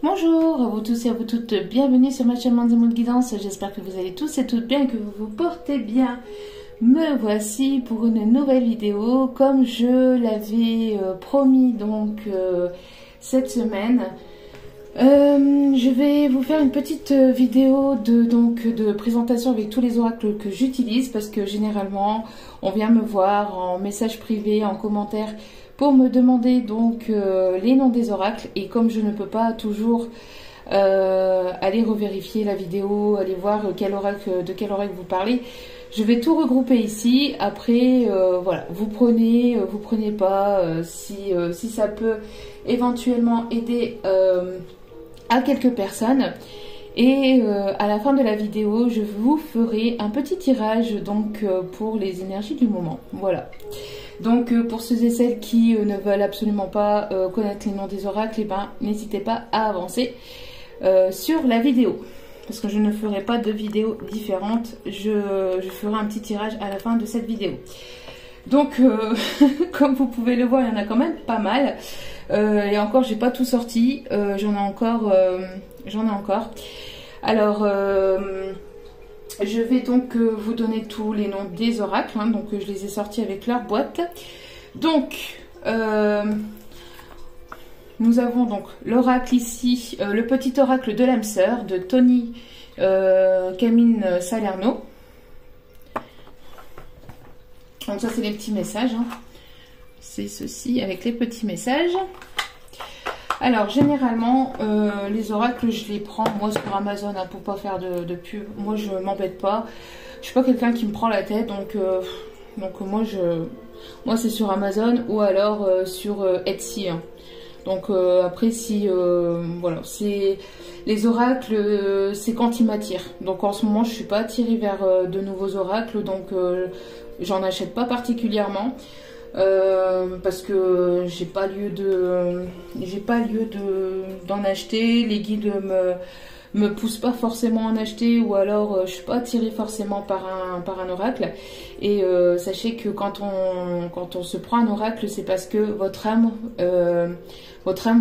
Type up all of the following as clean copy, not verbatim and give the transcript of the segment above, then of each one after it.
Bonjour à vous tous et à vous toutes, bienvenue sur ma chaîne Mandy Mood Guidance. J'espère que vous allez tous et toutes bien et que vous vous portez bien. Me voici pour une nouvelle vidéo, comme je l'avais promis donc cette semaine. Je vais vous faire une petite vidéo de présentation avec tous les oracles que j'utilise, parce que généralement on vient me voir en message privé, en commentaire, pour me demander donc les noms des oracles, et comme je ne peux pas toujours aller revérifier la vidéo, aller voir de quel oracle vous parlez, je vais tout regrouper ici. Après voilà, vous prenez pas, si ça peut éventuellement aider à quelques personnes. Et à la fin de la vidéo, je vous ferai un petit tirage donc pour les énergies du moment. Voilà. Donc pour ceux et celles qui ne veulent absolument pas connaître les noms des oracles, eh ben, n'hésitez pas à avancer sur la vidéo. Parce que je ne ferai pas de vidéo différente. Je ferai un petit tirage à la fin de cette vidéo. Donc comme vous pouvez le voir, il y en a quand même pas mal. Et encore, j'ai pas tout sorti. J'en ai encore. Alors je vais donc vous donner tous les noms des oracles, hein, donc je les ai sortis avec leur boîte. Donc nous avons donc l'oracle ici, le petit oracle de l'âme sœur de Tony Camine Salerno. Donc ça, c'est les petits messages, hein. C'est ceci avec les petits messages. Alors généralement les oracles, je les prends moi sur Amazon, hein, pour pas faire de pub. Moi je m'embête pas, je suis pas quelqu'un qui me prend la tête, donc moi c'est sur Amazon ou alors sur Etsy, hein. Donc après, si voilà, c'est les oracles, c'est quand ils m'attirent. Donc en ce moment je suis pas attirée vers de nouveaux oracles, donc j'en achète pas particulièrement. Parce que j'ai pas lieu d'en acheter. Les guides me poussent pas forcément à en acheter, ou alors je suis pas attirée forcément par un oracle. Et sachez que quand on se prend un oracle, c'est parce que votre âme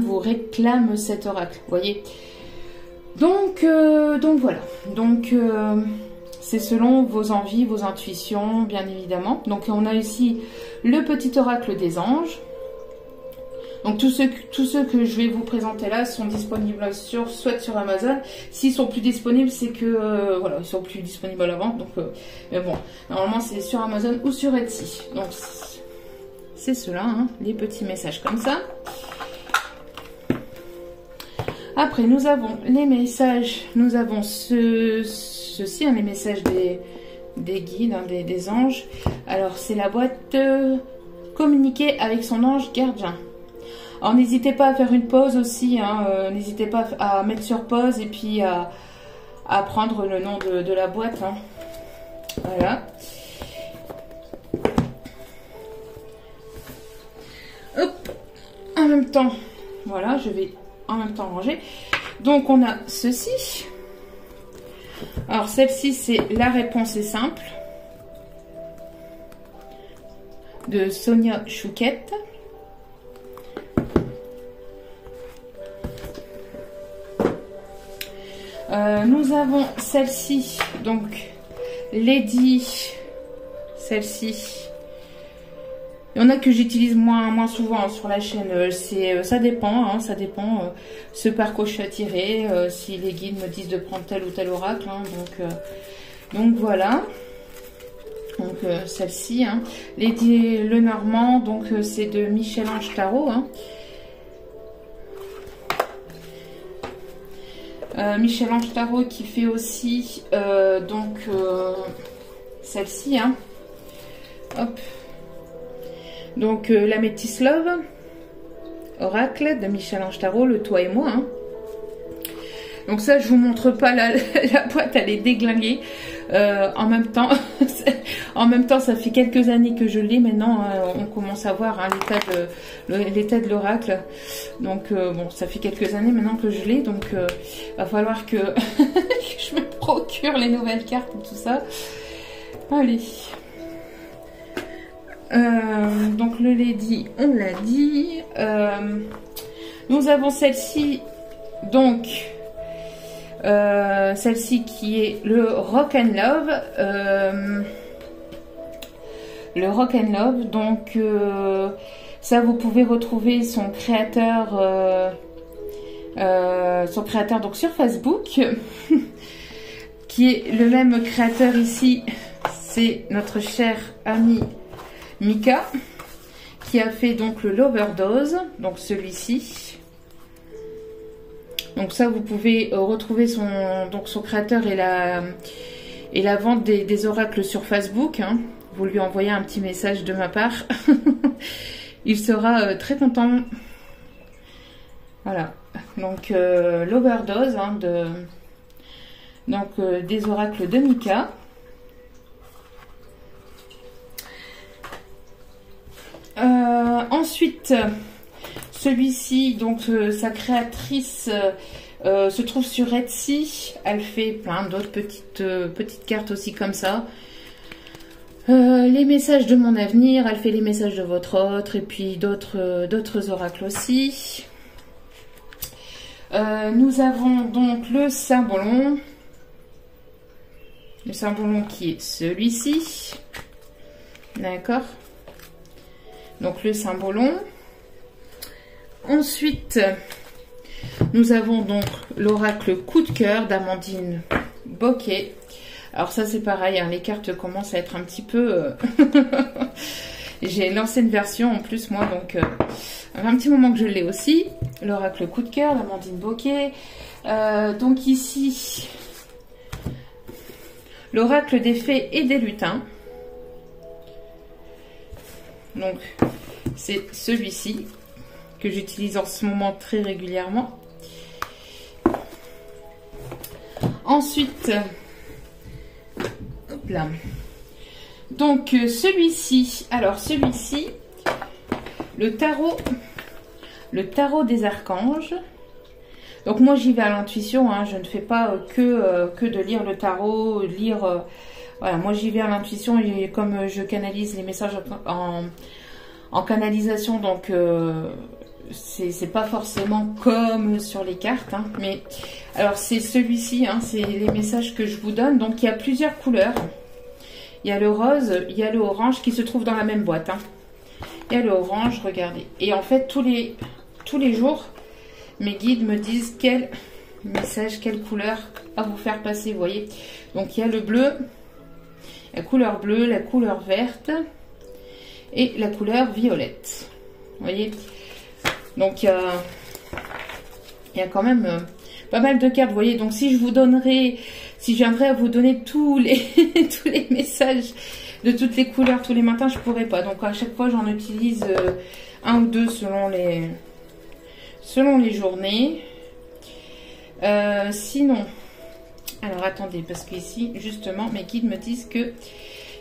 vous réclame cet oracle, voyez. Donc voilà, donc c'est selon vos envies, vos intuitions, bien évidemment. Donc on a ici le petit oracle des anges. Donc tous ceux que je vais vous présenter là sont disponibles soit sur Amazon. S'ils sont plus disponibles, c'est que voilà, ils sont plus disponibles à la vente. Donc mais bon, normalement c'est sur Amazon ou sur Etsy. Donc c'est cela, hein, les petits messages comme ça. Après nous avons les messages, nous avons ceci, hein, les messages des guides, hein, des anges. Alors c'est la boîte communiquer avec son ange gardien. Alors n'hésitez pas à faire une pause aussi, hein, n'hésitez pas à mettre sur pause et puis à prendre le nom de la boîte, hein. Voilà. Hop, en même temps, voilà, je vais en même temps ranger. Donc on a ceci. Alors celle-ci, c'est la réponse est simple de Sonia Chouquette. Nous avons celle-ci, donc Lady, celle-ci. Il y en a que j'utilise moins souvent, hein, sur la chaîne. Ça dépend, hein, ça dépend ce par quoi je suis attirée, si les guides me disent de prendre tel ou tel oracle, hein, donc voilà. Donc celle-ci, hein. Lady Lenormand, donc c'est de Michel-Ange Tarot, hein. Michel-Ange Tarot qui fait aussi celle-ci, hein. Hop. Donc la Métis Love, oracle de Michel-Ange Tarot, le toi et moi, hein. Donc ça, je vous montre pas la boîte, elle est déglinguée. En même temps, ça fait quelques années que je l'ai. Maintenant, on commence à voir, hein, l'état de l'oracle. Donc bon, ça fait quelques années maintenant que je l'ai. Donc va falloir que je me procure les nouvelles cartes et tout ça. Allez. Donc le Lady, on l'a dit. Nous avons celle-ci Donc, celle-ci qui est le Rock and Love. Le Rock and Love, donc ça vous pouvez retrouver son créateur donc sur Facebook, qui est le même créateur ici, c'est notre chère amie Mika, qui a fait donc le L'Overdose, donc celui-ci. Donc ça vous pouvez retrouver son créateur et la vente des oracles sur Facebook, hein. Vous lui envoyez un petit message de ma part. Il sera très content. Voilà. Donc l'Overdose, hein, des oracles de Mika. Ensuite, celui-ci, donc sa créatrice se trouve sur Etsy. Elle fait plein d'autres petites cartes aussi comme ça. Les messages de mon avenir, elle fait les messages de votre autre et puis d'autres oracles aussi. Nous avons donc le Symbolon. Le Symbolon qui est celui-ci. D'accord. Donc le Symbolon. Ensuite, nous avons donc l'oracle Coup de cœur d'Amandine Bocquet. Alors ça c'est pareil, hein, les cartes commencent à être un petit peu... J'ai lancé une version en plus moi, donc un petit moment que je l'ai aussi. L'oracle Coup de cœur d'Amandine Bocquet. Donc ici, l'oracle des fées et des lutins. Donc c'est celui-ci que j'utilise en ce moment très régulièrement. Ensuite... Hop là. Donc celui-ci, alors celui-ci, le tarot des archanges. Donc moi j'y vais à l'intuition, hein, je ne fais pas que de lire le tarot, voilà, moi j'y vais à l'intuition et comme je canalise les messages en canalisation, donc c'est pas forcément comme sur les cartes, hein, mais alors c'est celui-ci, hein, c'est les messages que je vous donne. Donc il y a plusieurs couleurs. Il y a le rose, il y a le orange qui se trouve dans la même boîte, hein. Il y a le orange, regardez. Et en fait, tous les jours, mes guides me disent quel message, quelle couleur à vous faire passer, vous voyez. Donc, il y a le bleu, la couleur bleue, la couleur verte et la couleur violette. Vous voyez. Donc, il y a quand même pas mal de cartes, vous voyez. Donc, si je viendrais à vous donner tous les messages de toutes les couleurs tous les matins, je pourrais pas. Donc à chaque fois j'en utilise un ou deux selon les journées. Sinon, alors attendez, parce qu'ici justement mes guides me disent que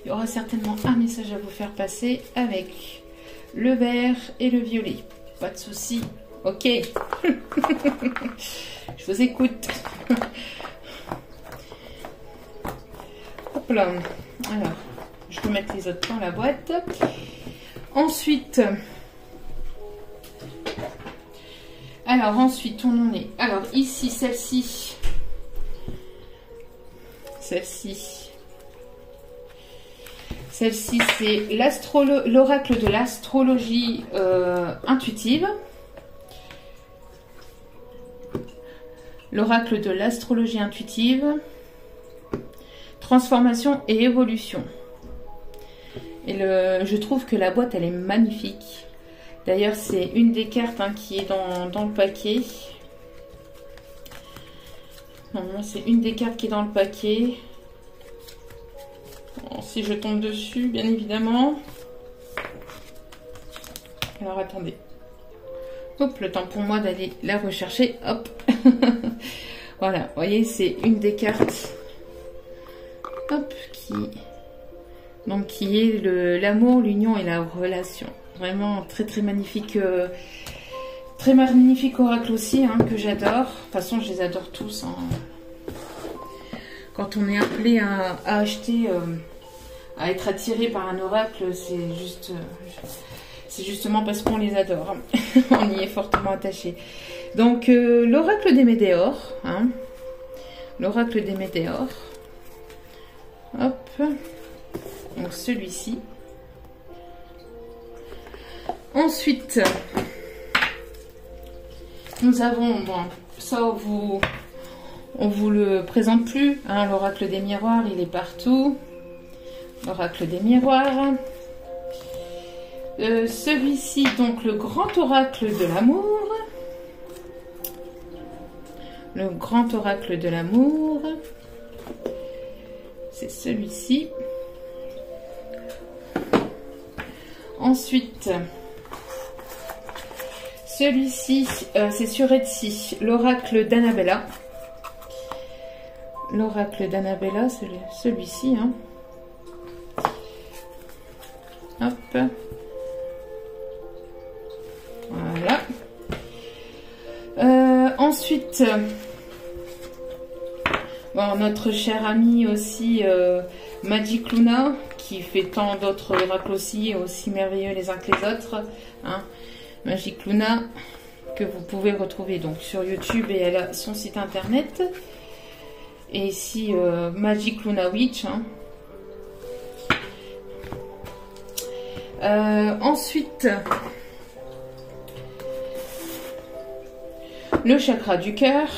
il y aura certainement un message à vous faire passer avec le vert et le violet. Pas de souci. Ok. Je vous écoute. Hop là. Alors, je peux mettre les autres dans la boîte. Ensuite, on en est. Alors, ici, celle-ci, c'est l'oracle de l'astrologie intuitive. L'oracle de l'astrologie intuitive. Transformation et évolution. Et je trouve que la boîte, elle est magnifique. D'ailleurs, c'est une des cartes, hein, qui est dans le paquet. Normalement, c'est une des cartes qui est dans le paquet. Bon, si je tombe dessus, bien évidemment. Alors, attendez. Hop, le temps pour moi d'aller la rechercher. Hop. Voilà, vous voyez, c'est une des cartes. Hop, qui est l'amour, l'union et la relation. Vraiment très très magnifique, oracle aussi, hein, que j'adore. De toute façon, je les adore tous, hein. Quand on est appelé à acheter, à être attiré par un oracle, c'est justement parce qu'on les adore, hein. On y est fortement attaché. Donc, l'oracle des météores. Hein, l'oracle des météores. Hop. Donc, celui-ci. Ensuite, nous avons, bon, ça on vous le présente plus, hein, l'oracle des miroirs, il est partout. L'oracle des miroirs. Celui-ci, donc le grand oracle de l'amour. Le grand oracle de l'amour. C'est celui-ci. Ensuite, celui-ci, c'est sur Etsy, l'oracle d'Annabella. L'oracle d'Annabella, celui-ci. Hein. Hop. Voilà. Ensuite, bon, notre cher ami aussi, Magic Luna, qui fait tant d'autres oracles aussi merveilleux les uns que les autres. Hein. Magic Luna, que vous pouvez retrouver donc sur YouTube, et elle a son site internet. Et ici, Magic Luna Witch. Hein. Ensuite, le chakra du cœur.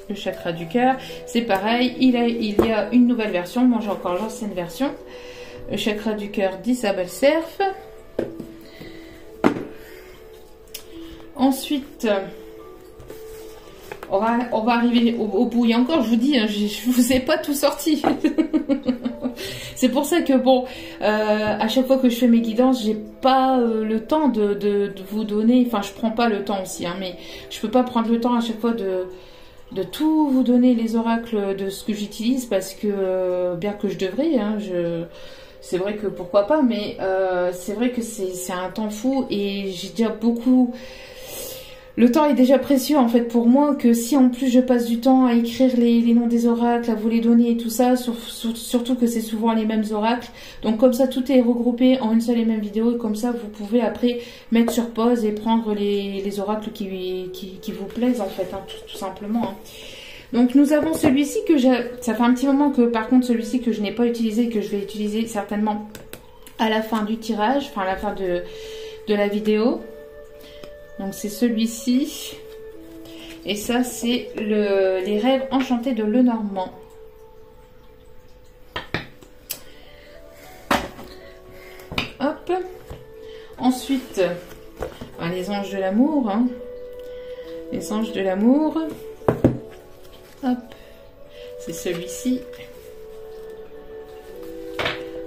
Le chakra du cœur, c'est pareil, il y a une nouvelle version. Moi j'ai encore l'ancienne version. Le chakra du cœur d'Isabelle Cerf. Ensuite, on va arriver au bout. Et encore, je vous dis, hein, je vous ai pas tout sorti. C'est pour ça que bon, à chaque fois que je fais mes guidances, j'ai pas le temps de vous donner. Enfin, je prends pas le temps aussi, hein, mais je peux pas prendre le temps à chaque fois de tout vous donner les oracles de ce que j'utilise, parce que bien que je devrais, hein, c'est vrai que pourquoi pas, mais c'est vrai que c'est un temps fou, et j'ai déjà beaucoup. Le temps est déjà précieux en fait pour moi, que si en plus je passe du temps à écrire les noms des oracles, à vous les donner et tout ça, surtout que c'est souvent les mêmes oracles. Donc comme ça tout est regroupé en une seule et même vidéo, et comme ça vous pouvez après mettre sur pause et prendre les oracles qui vous plaisent en fait, hein, tout simplement. Hein. Donc nous avons celui-ci que ça fait un petit moment que par contre celui-ci que je n'ai pas utilisé, que je vais utiliser certainement à la fin du tirage, enfin à la fin de la vidéo. Donc c'est celui-ci. Et ça c'est les rêves enchantés de Lenormand. Hop. Ensuite, les anges de l'amour. Hein. Les anges de l'amour. Hop. C'est celui-ci.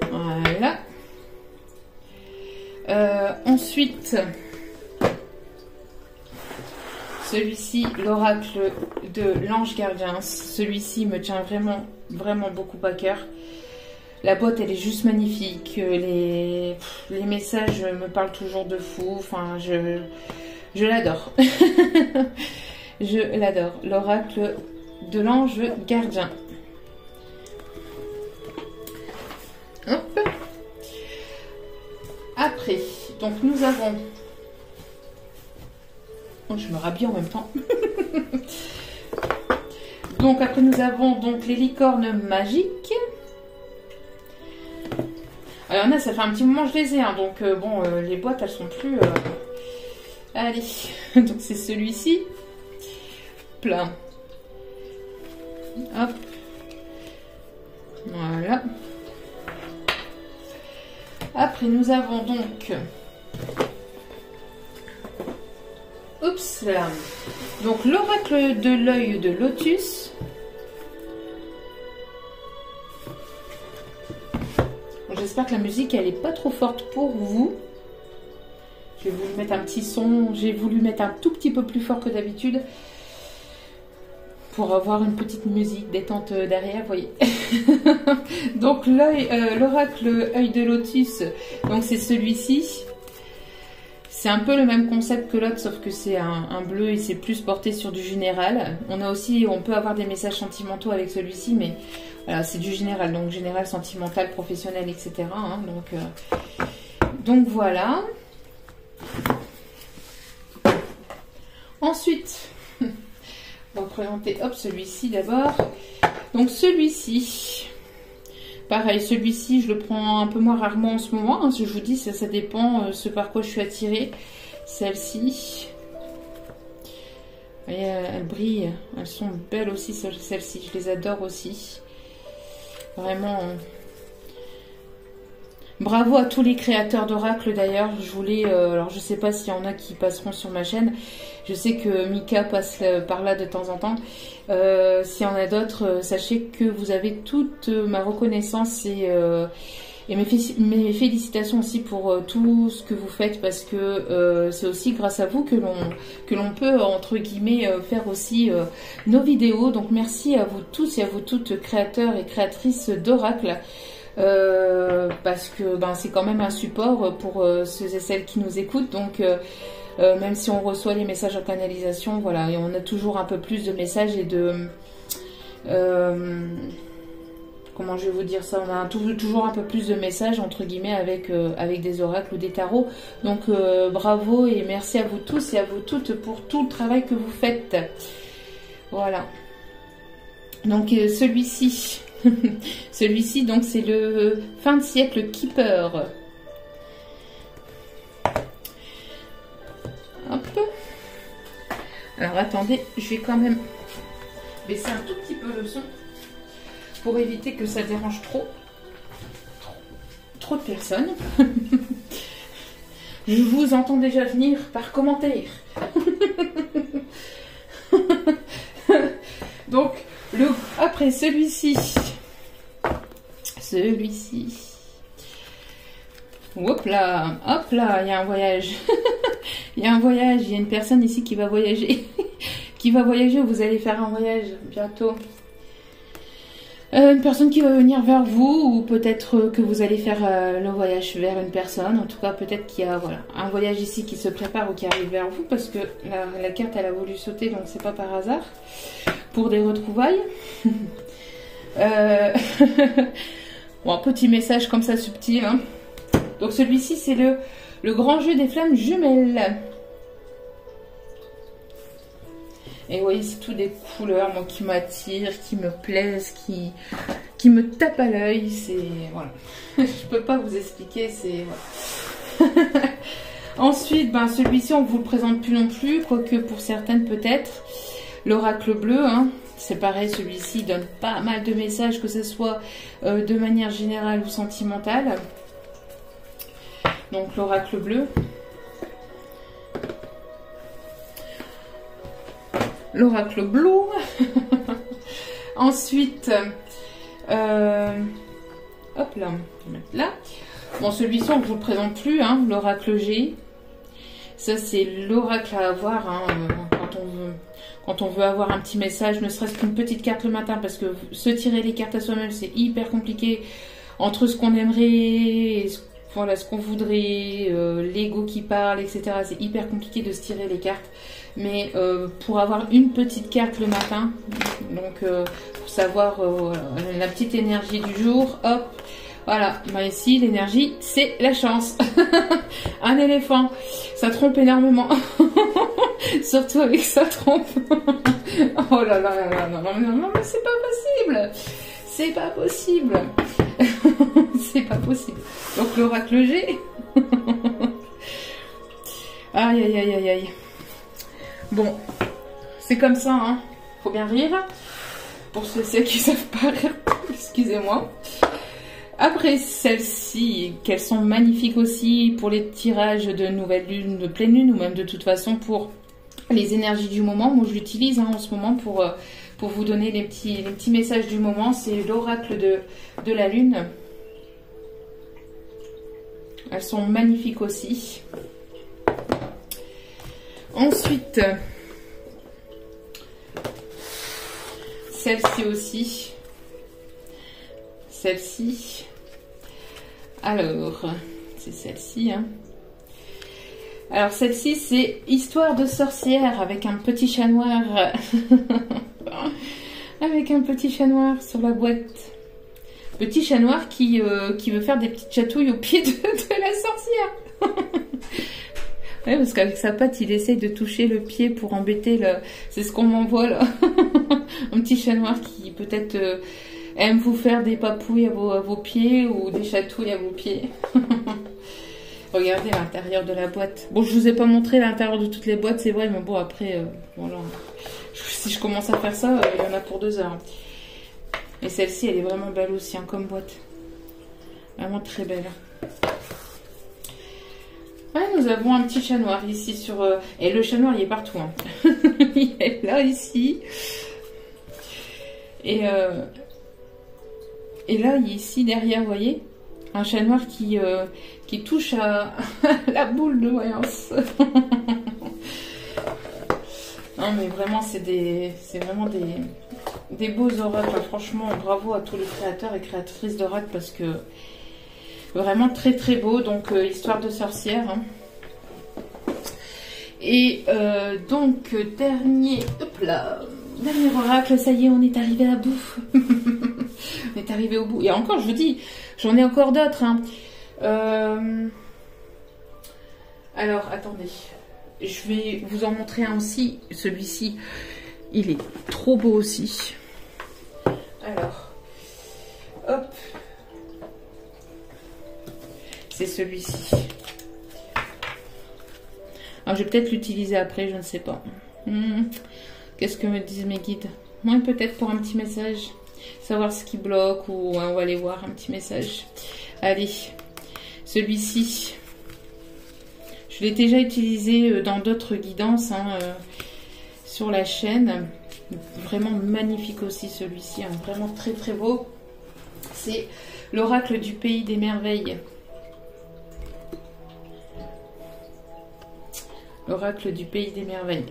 Voilà. Ensuite, celui-ci, l'oracle de l'ange gardien. Celui-ci me tient vraiment, vraiment beaucoup à cœur. La boîte, elle est juste magnifique. Les messages me parlent toujours de fou. Enfin, je l'adore. Je l'adore. L'oracle de l'ange gardien. Hop. Après, donc nous avons... Oh, je me rhabille en même temps. Donc après nous avons donc les licornes magiques. Alors là, ça fait un petit moment que je les ai, hein, donc bon, les boîtes elles sont plus... Allez, donc c'est celui-ci. Plein. Hop. Voilà. Après nous avons donc... Oups là. Donc l'oracle de l'œil de lotus. J'espère que la musique elle est pas trop forte pour vous. Je vais vous mettre un petit son. J'ai voulu mettre un tout petit peu plus fort que d'habitude pour avoir une petite musique détente derrière, vous voyez. Donc l'oracle œil de lotus, donc c'est celui-ci. C'est un peu le même concept que l'autre, sauf que c'est un bleu et c'est plus porté sur du général. On peut avoir des messages sentimentaux avec celui-ci, mais voilà, c'est du général, donc général, sentimental, professionnel, etc. Hein, donc voilà. Ensuite, on va présenter celui-ci d'abord. Donc celui-ci, pareil, celui-ci je le prends un peu moins rarement en ce moment, hein, je vous dis, ça dépend ce par quoi je suis attirée. Celle-ci, vous voyez, elles brillent, elles sont belles aussi, celles-ci, je les adore aussi. Vraiment, bravo à tous les créateurs d'oracles d'ailleurs. Je voulais, alors je sais pas s'il y en a qui passeront sur ma chaîne. Je sais que Mika passe par là de temps en temps. S'il y en a d'autres, sachez que vous avez toute ma reconnaissance et mes félicitations aussi pour tout ce que vous faites, parce que c'est aussi grâce à vous que l'on peut, entre guillemets, faire aussi nos vidéos. Donc merci à vous tous et à vous toutes, créateurs et créatrices d'oracles. Parce que c'est quand même un support pour ceux et celles qui nous écoutent. Donc même si on reçoit les messages en canalisation, voilà, et on a toujours un peu plus de messages et de... comment je vais vous dire ça, on a toujours un peu plus de messages entre guillemets avec des oracles ou des tarots. Donc bravo et merci à vous tous et à vous toutes pour tout le travail que vous faites. Voilà. Donc celui-ci, celui-ci donc c'est le fin de siècle Keeper. Hop. Alors attendez, je vais quand même baisser un tout petit peu le son pour éviter que ça dérange trop de personnes. Je vous entends déjà venir par commentaire. Donc, après celui-ci, hop là, il y a un voyage. Il y a un voyage, il y a une personne ici qui va voyager. Qui va voyager, vous allez faire un voyage bientôt. Une personne qui va venir vers vous, ou peut-être que vous allez faire le voyage vers une personne. En tout cas, peut-être qu'il y a un voyage ici qui se prépare ou qui arrive vers vous, parce que la carte, elle a voulu sauter, donc c'est pas par hasard. Pour des retrouvailles. Bon, un petit message comme ça subtil. Hein. Donc celui-ci, c'est le grand jeu des flammes jumelles. Et vous voyez, c'est tout des couleurs, moi, qui m'attirent, qui me plaisent, qui me tapent à l'œil. C'est... Voilà. Je peux pas vous expliquer, c'est... Voilà. Ensuite, celui-ci, on ne vous le présente plus non plus, quoique pour certaines, peut-être. L'oracle bleu, hein. C'est pareil, celui-ci donne pas mal de messages, que ce soit de manière générale ou sentimentale. Donc, l'oracle bleu. L'oracle bleu. Ensuite, hop là, on va mettre là. Bon, celui-ci, on ne vous le présente plus, hein, l'oracle G. Ça, c'est l'oracle à avoir hein, quand on veut avoir un petit message, ne serait-ce qu'une petite carte le matin, parce que se tirer les cartes à soi-même, c'est hyper compliqué. Entre ce qu'on aimerait, et ce qu'on voudrait, l'ego qui parle, etc. C'est hyper compliqué de se tirer les cartes. Mais pour avoir une petite carte le matin, donc pour savoir la petite énergie du jour, hop, voilà, ici l'énergie c'est la chance. Un éléphant, ça trompe énormément. Surtout avec sa trompe. Oh là là là là, non mais c'est pas possible. C'est pas possible. C'est pas possible. Donc l'oracle G. Aïe aïe aïe aïe aïe. Bon, c'est comme ça, hein. Faut bien rire. Pour ceux qui savent pas rire, excusez-moi. Après celles-ci, qu'elles sont magnifiques aussi pour les tirages de nouvelle lune, de pleine lune, ou même de toute façon pour les énergies du moment. Moi, je l'utilise hein, en ce moment pour vous donner les petits messages du moment. C'est l'oracle de la lune. Elles sont magnifiques aussi. Ensuite, celle-ci aussi. Celle-ci. Alors, c'est celle-ci. Hein. Alors, celle-ci, c'est Histoire de sorcière avec un petit chat noir. Avec un petit chat noir sur la boîte. Petit chat noir qui veut faire des petites chatouilles au pied de la sorcière. Ouais, parce qu'avec sa patte, il essaye de toucher le pied pour embêter le... C'est ce qu'on m'envoie là. Un petit chat noir qui peut-être aime vous faire des papouilles à vos pieds ou des chatouilles à vos pieds. Regardez l'intérieur de la boîte. Bon, je vous ai pas montré l'intérieur de toutes les boîtes, c'est vrai, mais bon, après, voilà. Si je commence à faire ça, il y en a pour 2 heures. Et celle-ci, elle est vraiment belle aussi, hein, comme boîte. Vraiment très belle. Ouais, nous avons un petit chat noir ici sur... Et le chat noir, il est partout. Hein. Il est là, ici. Et là, ici, derrière, vous voyez, un chat noir qui touche à la boule de voyance. Non, mais vraiment, c'est vraiment des beaux oracles. Enfin, franchement, bravo à tous les créateurs et créatrices d'oracles parce que vraiment très très beau. Donc, histoire de sorcière. Hein. Et donc, dernier oracle, ça y est, on est arrivé à bout. On est arrivé au bout. Et encore, je vous dis, j'en ai encore d'autres. Hein. Alors, attendez. Je vais vous en montrer un aussi. Celui-ci, il est trop beau aussi. Alors, hop. C'est celui-ci. Alors, je vais peut-être l'utiliser après, je ne sais pas. Qu'est-ce que me disent mes guides? Moi, peut-être pour un petit message. Savoir ce qui bloque ou on va aller voir un petit message. Allez, celui-ci. Je l'ai déjà utilisé dans d'autres guidances hein, sur la chaîne. Vraiment magnifique aussi celui-ci. Hein, vraiment très très beau. C'est l'oracle du pays des merveilles. L'oracle du pays des merveilles.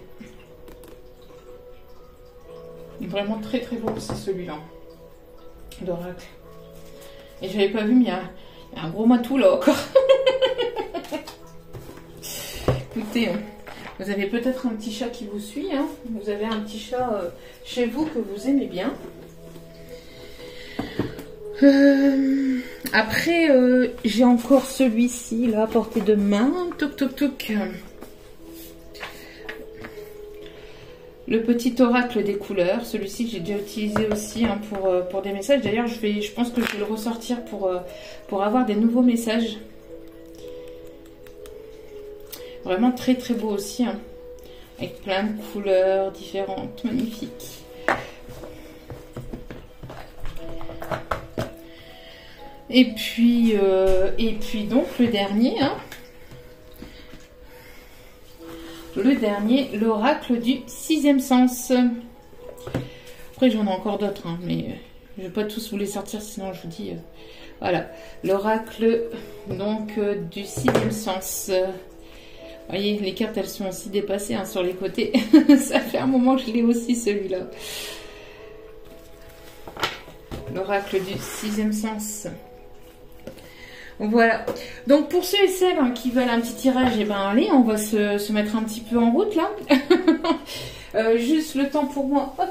Vraiment très très beau aussi celui-là. L'oracle. Et je n'avais pas vu, mais il y a un gros matou là encore. Écoutez, vous avez peut-être un petit chat qui vous suit. Hein. Vous avez un petit chat chez vous que vous aimez bien. Après, j'ai encore celui-ci là à portée de main. Toc toc toc. Le petit oracle des couleurs, celui-ci que j'ai déjà utilisé aussi hein, pour des messages. D'ailleurs, je pense que je vais le ressortir pour avoir des nouveaux messages. Vraiment très très beau aussi, hein, avec plein de couleurs différentes, magnifiques. Et puis donc le dernier, hein. Le dernier, l'oracle du 6e sens. Après, j'en ai encore d'autres, hein, mais je ne vais pas tous vous les sortir, sinon je vous dis... voilà, l'oracle donc du 6e sens. Vous voyez, les cartes, elles sont aussi dépassées hein, sur les côtés. Ça fait un moment que je l'ai aussi, celui-là. L'oracle du 6e sens. Voilà. Donc, pour ceux et celles hein, qui veulent un petit tirage, eh ben, allez, on va se mettre un petit peu en route, là. Juste le temps pour moi. Hop.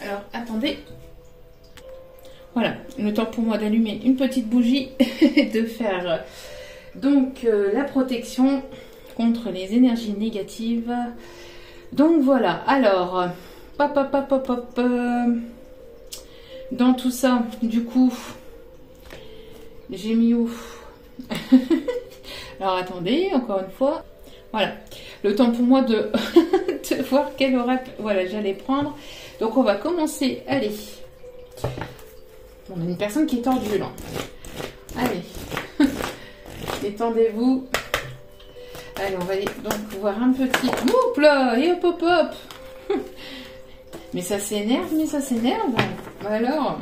Alors, attendez. Voilà, le temps pour moi d'allumer une petite bougie et de faire... donc la protection contre les énergies négatives. Donc voilà, alors dans tout ça, du coup, j'ai mis où? Alors attendez, encore une fois. Voilà, le temps pour moi de, de voir quel oracle voilà, j'allais prendre. Donc on va commencer, allez. On a une personne qui est tordue là. Allez. Détendez-vous. Allez, on va aller donc voir un petit... Oups là, et hop hop hop. Mais ça s'énerve, Alors.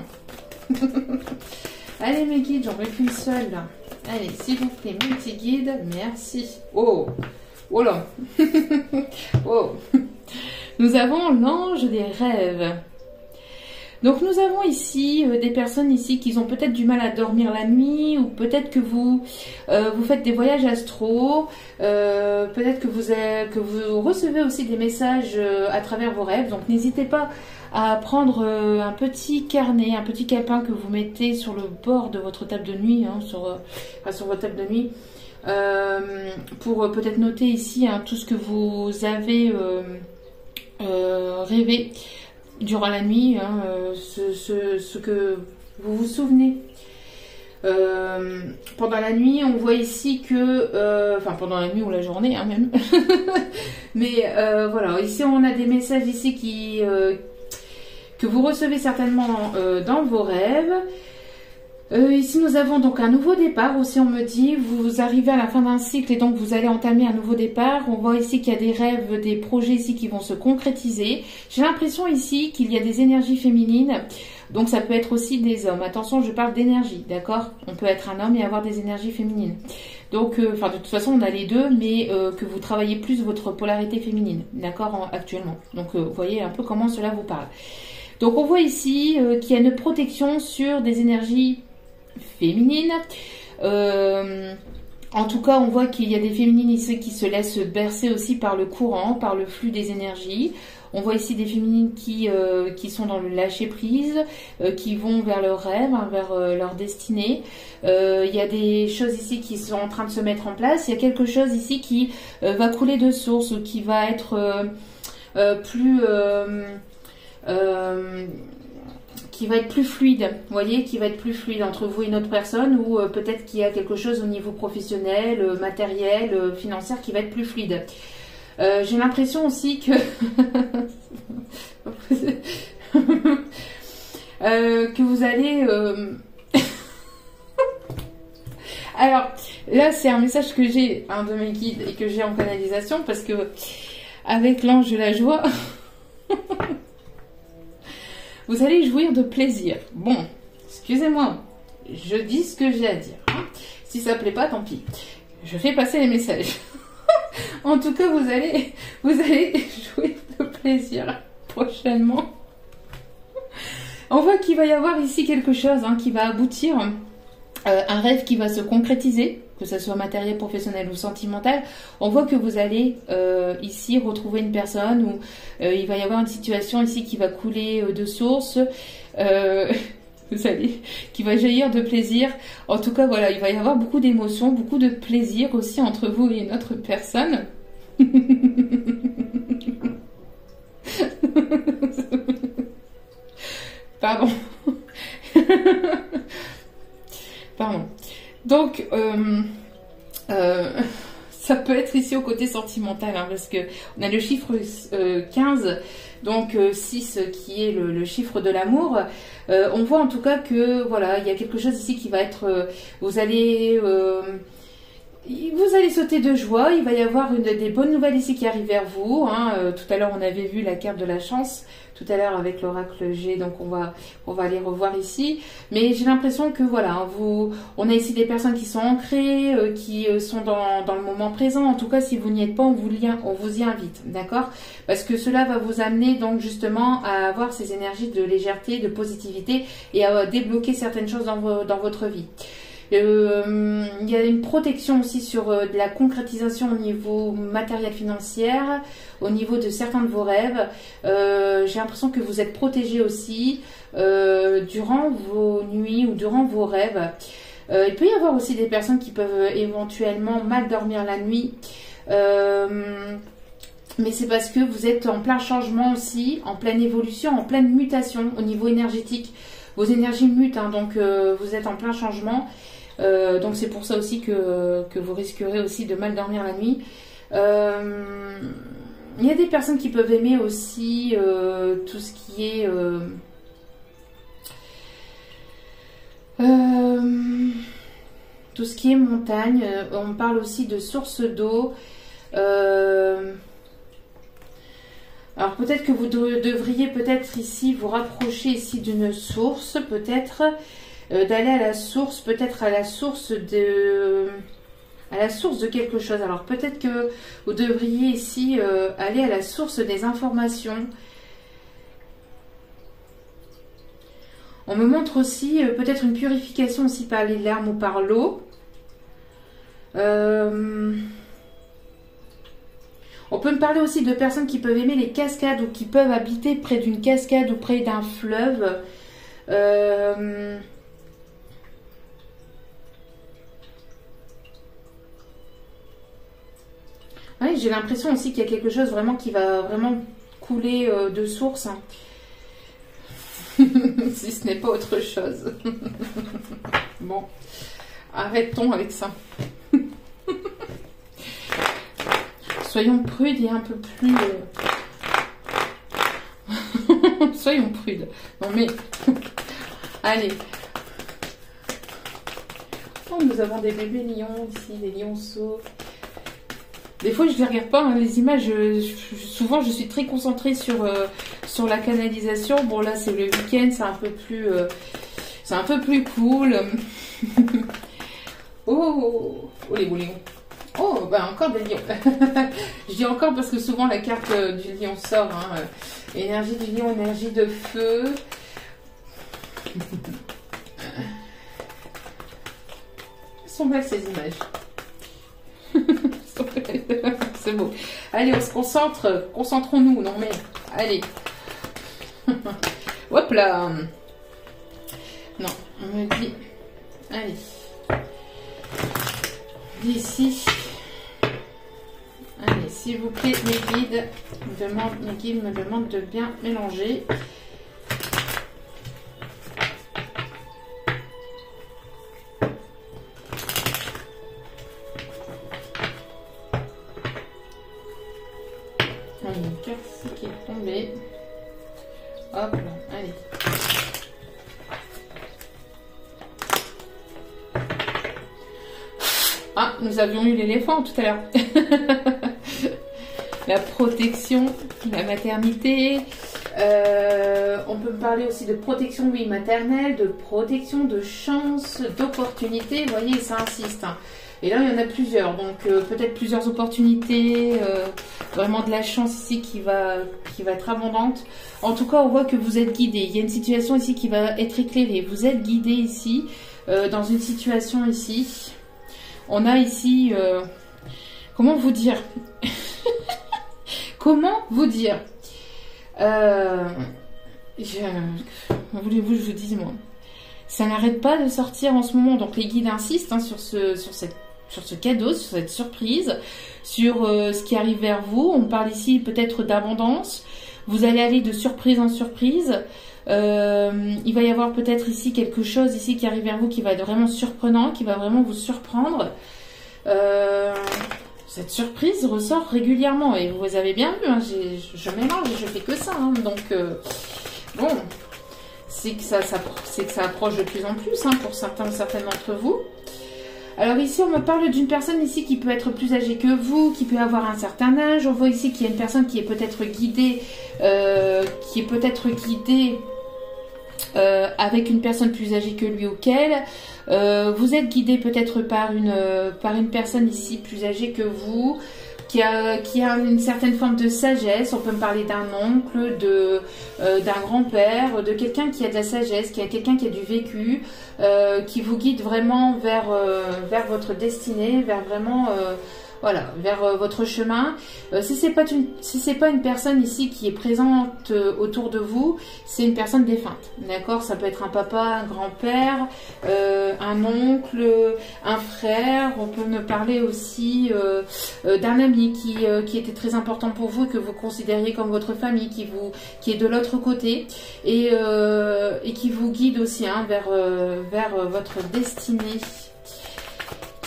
Allez mes guides, j'en veux qu'une seule là. Allez, s'il vous plaît, mes petits guides, merci. Oh, oh là. Oh. Nous avons l'ange des rêves. Donc nous avons ici des personnes ici qui ont peut-être du mal à dormir la nuit, ou peut-être que vous faites des voyages astro, peut-être que vous recevez aussi des messages à travers vos rêves. Donc n'hésitez pas à prendre un petit carnet, un petit calepin que vous mettez sur le bord de votre table de nuit, hein, sur votre table de nuit. pour peut-être noter ici hein, tout ce que vous avez rêvé durant la nuit, hein, ce que vous vous souvenez. Pendant la nuit, on voit ici que, enfin pendant la nuit ou la journée hein, même, mais voilà, ici on a des messages ici que vous recevez certainement dans vos rêves. Ici nous avons donc un nouveau départ aussi, on me dit, vous arrivez à la fin d'un cycle et donc vous allez entamer un nouveau départ. On voit ici qu'il y a des rêves, des projets ici qui vont se concrétiser. J'ai l'impression ici qu'il y a des énergies féminines, donc ça peut être aussi des hommes. Attention, je parle d'énergie, d'accord? On peut être un homme et avoir des énergies féminines. Donc, enfin de toute façon on a les deux, mais que vous travaillez plus votre polarité féminine, d'accord, actuellement. Donc vous voyez un peu comment cela vous parle. Donc on voit ici qu'il y a une protection sur des énergies féminines. En tout cas, on voit qu'il y a des féminines ici qui se laissent bercer aussi par le courant, par le flux des énergies. On voit ici des féminines qui sont dans le lâcher-prise, qui vont vers leur rêve, hein, vers leur destinée. Il y a des choses ici qui sont en train de se mettre en place. Il y a quelque chose ici qui va couler de source, qui va être qui va être plus fluide, vous voyez, qui va être plus fluide entre vous et une autre personne, ou peut-être qu'il y a quelque chose au niveau professionnel, matériel, financier qui va être plus fluide. J'ai l'impression aussi que que vous allez alors là c'est un message que j'ai un de mes guides et que j'ai en canalisation, parce que avec l'ange de la joie vous allez jouir de plaisir. Bon, excusez-moi, je dis ce que j'ai à dire. Si ça plaît pas, tant pis. Je fais passer les messages. En tout cas, vous allez jouir de plaisir prochainement. On voit qu'il va y avoir ici quelque chose hein, qui va aboutir, un rêve qui va se concrétiser, que ce soit matériel, professionnel ou sentimental. On voit que vous allez ici retrouver une personne où il va y avoir une situation ici qui va couler de source, qui va jaillir de plaisir. En tout cas, voilà, il va y avoir beaucoup d'émotions, beaucoup de plaisir aussi entre vous et une autre personne. Pardon. Pardon. Donc, ça peut être ici au côté sentimental, hein, parce que on a le chiffre 15, donc 6 qui est le chiffre de l'amour. On voit en tout cas que voilà, il y a quelque chose ici qui va être, vous allez sauter de joie. Il va y avoir des bonnes nouvelles ici qui arrivent vers vous. Hein. Tout à l'heure, on avait vu la carte de la chance. Tout à l'heure avec l'oracle G, donc on va aller revoir ici. Mais j'ai l'impression que voilà, hein, on a ici des personnes qui sont ancrées, qui sont dans le moment présent. En tout cas, si vous n'y êtes pas, on vous y invite, d'accord? Parce que cela va vous amener donc justement à avoir ces énergies de légèreté, de positivité et à débloquer certaines choses dans votre vie. Il y a une protection aussi sur de la concrétisation au niveau matériel financier, au niveau de certains de vos rêves. J'ai l'impression que vous êtes protégé aussi durant vos nuits ou durant vos rêves. Il peut y avoir aussi des personnes qui peuvent éventuellement mal dormir la nuit. Mais c'est parce que vous êtes en plein changement aussi, en pleine évolution, en pleine mutation au niveau énergétique. Vos énergies mutent, hein, donc vous êtes en plein changement. Donc c'est pour ça aussi que vous risquerez aussi de mal dormir la nuit. Il y a des personnes qui peuvent aimer aussi tout ce qui est montagne. On parle aussi de sources d'eau. Alors peut-être que vous devriez peut-être ici vous rapprocher ici d'une source, peut-être d'aller à la source, peut-être à la source de quelque chose. Alors peut-être que vous devriez ici aller à la source des informations. On me montre aussi peut-être une purification aussi par les larmes ou par l'eau. On peut me parler aussi de personnes qui peuvent aimer les cascades ou qui peuvent habiter près d'une cascade ou près d'un fleuve. Ouais, j'ai l'impression aussi qu'il y a quelque chose vraiment qui va vraiment couler de source. Hein. Si ce n'est pas autre chose. Bon, arrêtons avec ça. Soyons prudes et un peu plus... Soyons prudes. Non mais... Allez. Oh, nous avons des bébés lions ici, des lionceaux. Des fois, je ne les regarde pas, hein, les images. Souvent, je suis très concentrée sur la canalisation. Bon, là, c'est le week-end, c'est un peu plus cool. Oh, les beaux lions. Oh, bah encore des lions. Je dis encore parce que souvent, la carte du lion sort. Hein. Énergie du lion, énergie de feu. Elles sont belles, ces images. C'est beau. Allez, on se concentre. Concentrons-nous. Non, mais allez. Hop là. Non, on me dit. Allez. D'ici. Allez, s'il vous plaît, mes guides me demandent de bien mélanger. Une carte qui est tombée. Hop là, allez. Ah, nous avions eu l'éléphant tout à l'heure. La protection, la maternité. On peut parler aussi de protection, oui, maternelle, de protection, de chance, d'opportunité. Vous voyez, ça insiste. Hein. Et là, il y en a plusieurs. Donc, peut-être plusieurs opportunités. Vraiment de la chance ici qui va être abondante. En tout cas, on voit que vous êtes guidé. Il y a une situation ici qui va être éclairée. Vous êtes guidé ici, dans une situation ici. On a ici... comment vous dire? Comment vous dire? Voulez-vous que je vous dise, moi? Ça n'arrête pas de sortir en ce moment. Donc, les guides insistent hein, sur ce cadeau, sur cette surprise, sur ce qui arrive vers vous. On parle ici peut-être d'abondance. Vous allez aller de surprise en surprise. Il va y avoir peut-être ici quelque chose ici qui arrive vers vous qui va être vraiment surprenant, qui va vraiment vous surprendre. Cette surprise ressort régulièrement et vous avez bien vu, hein, je mélange et je fais que ça. Hein, donc, bon, c'est que ça approche de plus en plus hein, pour certains ou certaines d'entre vous. Alors ici, on me parle d'une personne ici qui peut être plus âgée que vous, qui peut avoir un certain âge. On voit ici qu'il y a une personne qui est peut-être guidée, avec une personne plus âgée que lui ou qu'elle. Vous êtes guidé peut-être par une personne ici plus âgée que vous, qui a une certaine forme de sagesse. On peut me parler d'un oncle, d'un grand-père, de quelqu'un qui a de la sagesse, quelqu'un qui a du vécu, qui vous guide vraiment vers votre destinée, vers vraiment... voilà, vers votre chemin. Si c'est pas une personne ici qui est présente autour de vous, c'est une personne défunte. D'accord? Ça peut être un papa, un grand-père, un oncle, un frère. On peut me parler aussi d'un ami qui était très important pour vous et que vous considériez comme votre famille, qui est de l'autre côté et qui vous guide aussi hein, vers votre destinée.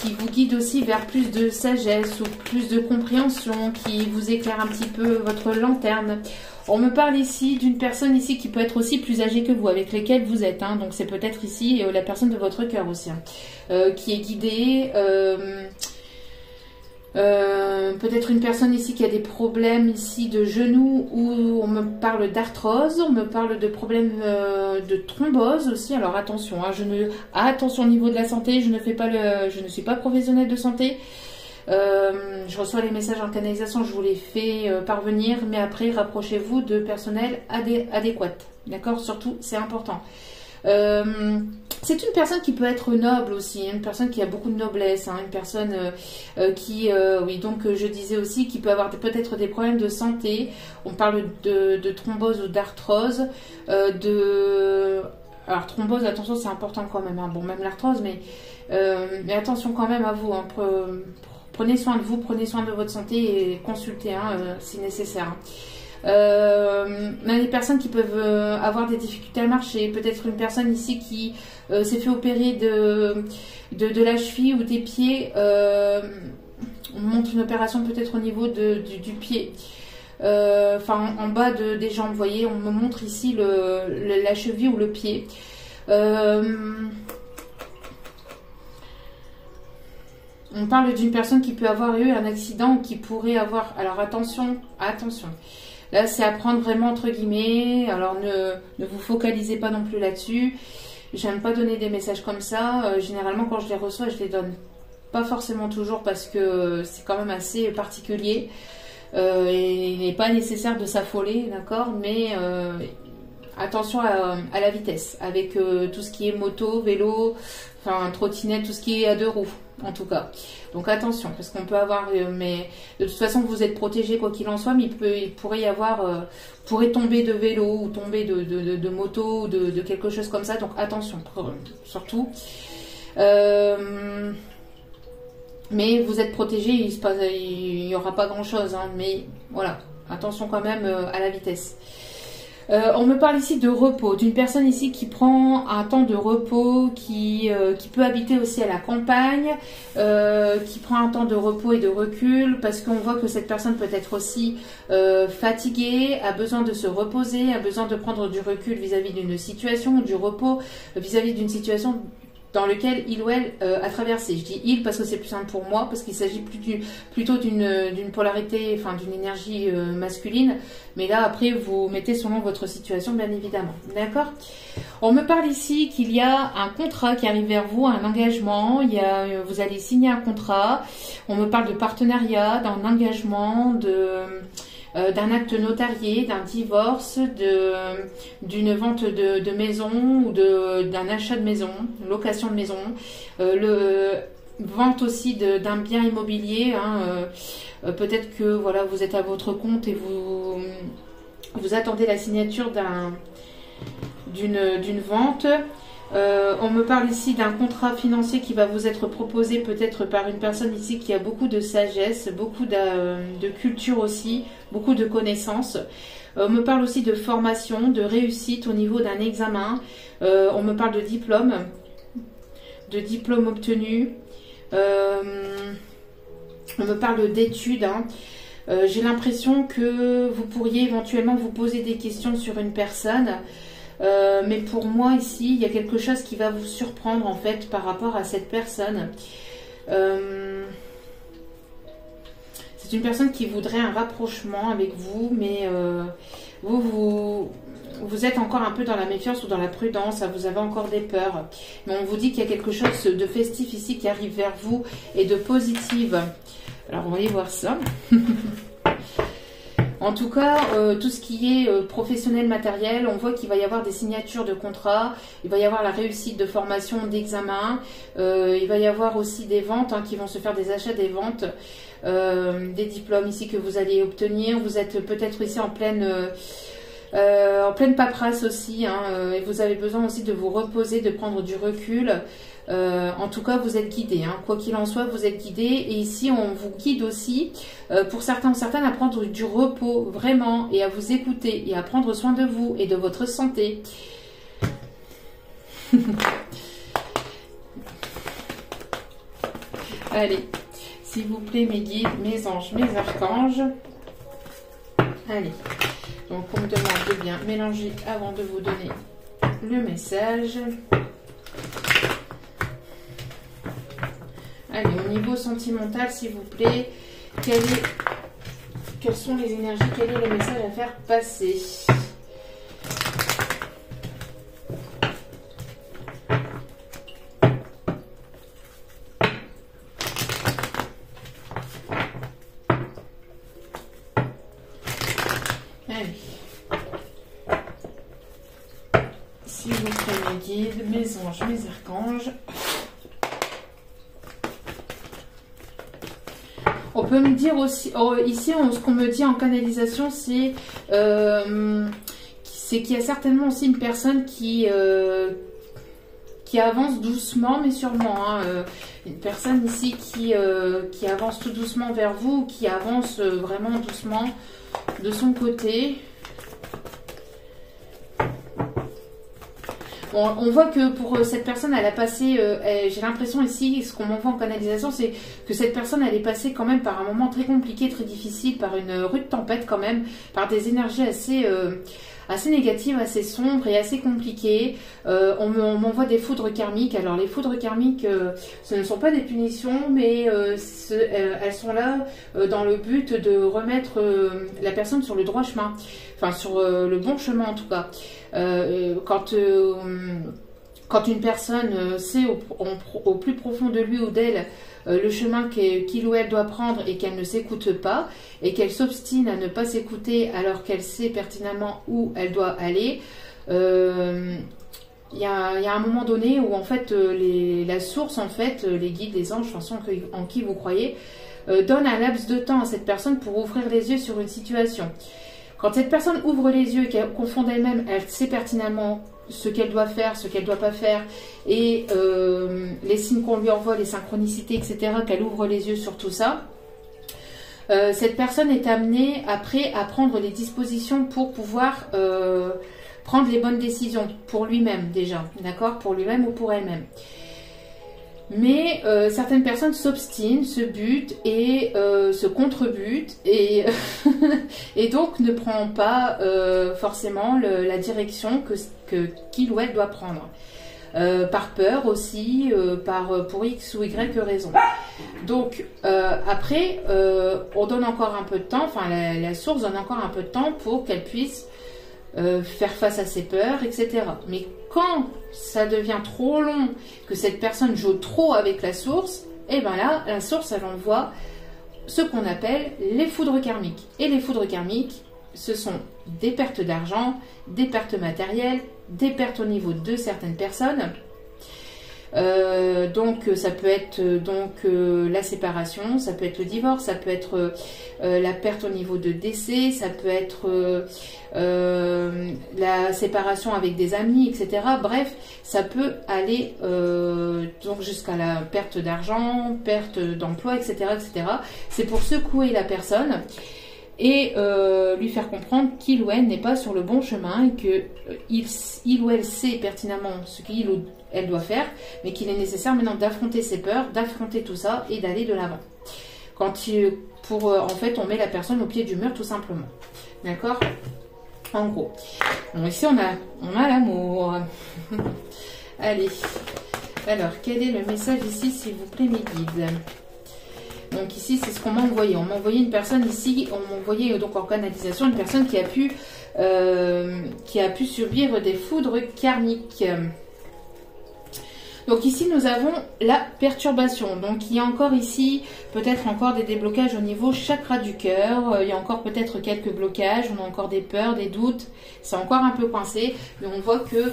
Qui vous guide aussi vers plus de sagesse ou plus de compréhension, qui vous éclaire un petit peu votre lanterne. On me parle ici d'une personne ici qui peut être aussi plus âgée que vous, avec lesquelles vous êtes. Hein, donc c'est peut-être ici la personne de votre cœur aussi, hein, qui est guidée. Peut-être une personne ici qui a des problèmes ici de genoux ou on me parle d'arthrose, on me parle de problèmes de thrombose aussi. Alors attention, hein, attention au niveau de la santé, je ne suis pas professionnelle de santé. Je reçois les messages en canalisation, je vous les fais parvenir, mais après rapprochez-vous de personnel adéquat. D'accord? Surtout, c'est important. C'est une personne qui peut être noble aussi, une personne qui a beaucoup de noblesse, hein, une personne oui, donc je disais aussi, qui peut avoir peut-être des problèmes de santé. On parle de thrombose ou d'arthrose, alors thrombose, attention, c'est important quand même, hein. Bon, même l'arthrose, mais attention quand même à vous, hein, prenez soin de vous, prenez soin de votre santé et consultez si nécessaire. On a des personnes qui peuvent avoir des difficultés à marcher, peut-être une personne ici qui s'est fait opérer de la cheville ou des pieds. On montre une opération peut-être au niveau du pied, enfin en bas des jambes, vous voyez, on me montre ici la cheville ou le pied. On parle d'une personne qui peut avoir eu un accident ou qui pourrait avoir... Alors attention, attention. Là, c'est à prendre vraiment entre guillemets. Alors ne vous focalisez pas non plus là-dessus. J'aime pas donner des messages comme ça. Généralement, quand je les reçois, je les donne pas forcément toujours parce que c'est quand même assez particulier. Il n'est pas nécessaire de s'affoler, d'accord, mais attention à la vitesse avec tout ce qui est moto, vélo, enfin trottinette, tout ce qui est à deux roues en tout cas. Donc attention, parce qu'on peut avoir, mais de toute façon vous êtes protégé quoi qu'il en soit, mais il pourrait y avoir, vous pourrez tomber de vélo ou tomber de moto ou de quelque chose comme ça, donc attention surtout. Mais vous êtes protégé, il n'y aura pas grand chose, mais voilà, attention quand même à la vitesse. On me parle ici de repos, d'une personne ici qui prend un temps de repos, qui peut habiter aussi à la campagne, qui prend un temps de repos et de recul, parce qu'on voit que cette personne peut être aussi fatiguée, a besoin de se reposer, a besoin de prendre du recul vis-à-vis d'une situation, du repos vis-à-vis d'une situation dans lequel il ou elle a traversé. Je dis il parce que c'est plus simple pour moi, parce qu'il s'agit plutôt d'une polarité, enfin d'une énergie masculine. Mais là, après, vous mettez selon votre situation, bien évidemment. D'accord? On me parle ici qu'il y a un contrat qui arrive vers vous, un engagement. Vous allez signer un contrat. On me parle de partenariat, d'un engagement, d'un acte notarié, d'un divorce, d'une vente de maison ou d'un achat de maison, location de maison, vente aussi d'un bien immobilier. Peut-être que voilà, vous êtes à votre compte et vous attendez la signature d'une vente. On me parle ici d'un contrat financier qui va vous être proposé peut-être par une personne ici qui a beaucoup de sagesse, beaucoup de culture aussi, beaucoup de connaissances. On me parle aussi de formation, de réussite au niveau d'un examen. On me parle de diplôme obtenu. On me parle d'études. J'ai l'impression que vous pourriez éventuellement vous poser des questions sur une personne. Mais pour moi ici, il y a quelque chose qui va vous surprendre en fait par rapport à cette personne. C'est une personne qui voudrait un rapprochement avec vous, mais vous êtes encore un peu dans la méfiance ou dans la prudence, vous avez encore des peurs. Mais on vous dit qu'il y a quelque chose de festif ici qui arrive vers vous et de positif. Alors on va aller voir ça. En tout cas, tout ce qui est professionnel, matériel, on voit qu'il va y avoir des signatures de contrats, il va y avoir la réussite de formation, d'examen, il va y avoir aussi des ventes qui vont se faire, des achats, des ventes, des diplômes ici que vous allez obtenir. Vous êtes peut-être ici en pleine paperasse aussi, et vous avez besoin aussi de vous reposer, de prendre du recul. En tout cas, vous êtes guidé. Quoi qu'il en soit, vous êtes guidé. Et ici, on vous guide aussi, pour certains ou certaines, à prendre du repos, vraiment, et à vous écouter, et à prendre soin de vous et de votre santé. Allez, s'il vous plaît, mes guides, mes anges, mes archanges. Allez, donc on me demande de bien mélanger avant de vous donner le message. Allez, au niveau sentimental, s'il vous plaît, quelles sont les énergies, quel est le message à faire passer? Allez. S'il vous plaît, mes guides, mes anges, mes archanges. On peut me dire aussi, ici, ce qu'on me dit en canalisation, c'est qu'il y a certainement aussi une personne qui qui avance doucement mais sûrement. Hein. Une personne ici qui avance tout doucement vers vous, qui avance vraiment doucement de son côté. Bon, on voit que pour cette personne, elle a passé, j'ai l'impression ici, ce qu'on m'envoie en canalisation, c'est que cette personne, elle est passée quand même par un moment très compliqué, très difficile, par une rude tempête quand même, par des énergies assez négatives, assez sombres et assez compliquées. On m'envoie des foudres karmiques. Alors les foudres karmiques, ce ne sont pas des punitions, mais elles sont là dans le but de remettre la personne sur le droit chemin, enfin sur le bon chemin en tout cas. Quand une personne sait au plus profond de lui ou d'elle le chemin qu'il ou elle doit prendre et qu'elle ne s'écoute pas et qu'elle s'obstine à ne pas s'écouter alors qu'elle sait pertinemment où elle doit aller, il y a un moment donné où en fait la source, en fait, les guides, les anges, en qui vous croyez, donne un laps de temps à cette personne pour ouvrir les yeux sur une situation. Quand cette personne ouvre les yeux et qu'elle confond d'elle-même, elle sait pertinemment ce qu'elle doit faire, ce qu'elle ne doit pas faire, et les signes qu'on lui envoie, les synchronicités, etc., qu'elle ouvre les yeux sur tout ça, cette personne est amenée après à prendre les dispositions pour pouvoir prendre les bonnes décisions pour lui-même déjà, d'accord, pour lui-même ou pour elle-même. Mais certaines personnes s'obstinent, se butent et se contre-butent et, et donc ne prend pas forcément la direction qu'il ou elle doit prendre. Par peur aussi, pour X ou Y raison. Donc après, on donne encore un peu de temps, enfin la source donne encore un peu de temps pour qu'elle puisse faire face à ses peurs, etc. Mais quand ça devient trop long, que cette personne joue trop avec la source, et bien là, la source, elle envoie ce qu'on appelle les foudres karmiques. Et les foudres karmiques, ce sont des pertes d'argent, des pertes matérielles, des pertes au niveau de certaines personnes. Donc ça peut être la séparation, ça peut être le divorce, ça peut être la perte au niveau de décès, ça peut être la séparation avec des amis, etc. Bref, ça peut aller donc jusqu'à la perte d'argent, perte d'emploi, etc., etc. C'est pour secouer la personne et lui faire comprendre qu'il ou elle n'est pas sur le bon chemin et que il ou elle sait pertinemment ce qu'il ou elle doit faire, mais qu'il est nécessaire maintenant d'affronter ses peurs, d'affronter tout ça et d'aller de l'avant. En fait, on met la personne au pied du mur tout simplement. D'accord? En gros. Bon, ici, on a l'amour. Allez. Alors, quel est le message ici, s'il vous plaît, mes guides? Donc ici, c'est ce qu'on m'a envoyé. On m'a envoyé une personne ici, on m'a envoyé donc en canalisation, une personne qui a pu subir des foudres karmiques. Donc ici, nous avons la perturbation. Donc il y a encore ici, peut-être encore des déblocages au niveau chakra du cœur. Il y a encore peut-être quelques blocages. On a encore des peurs, des doutes. C'est encore un peu coincé. Mais on voit que,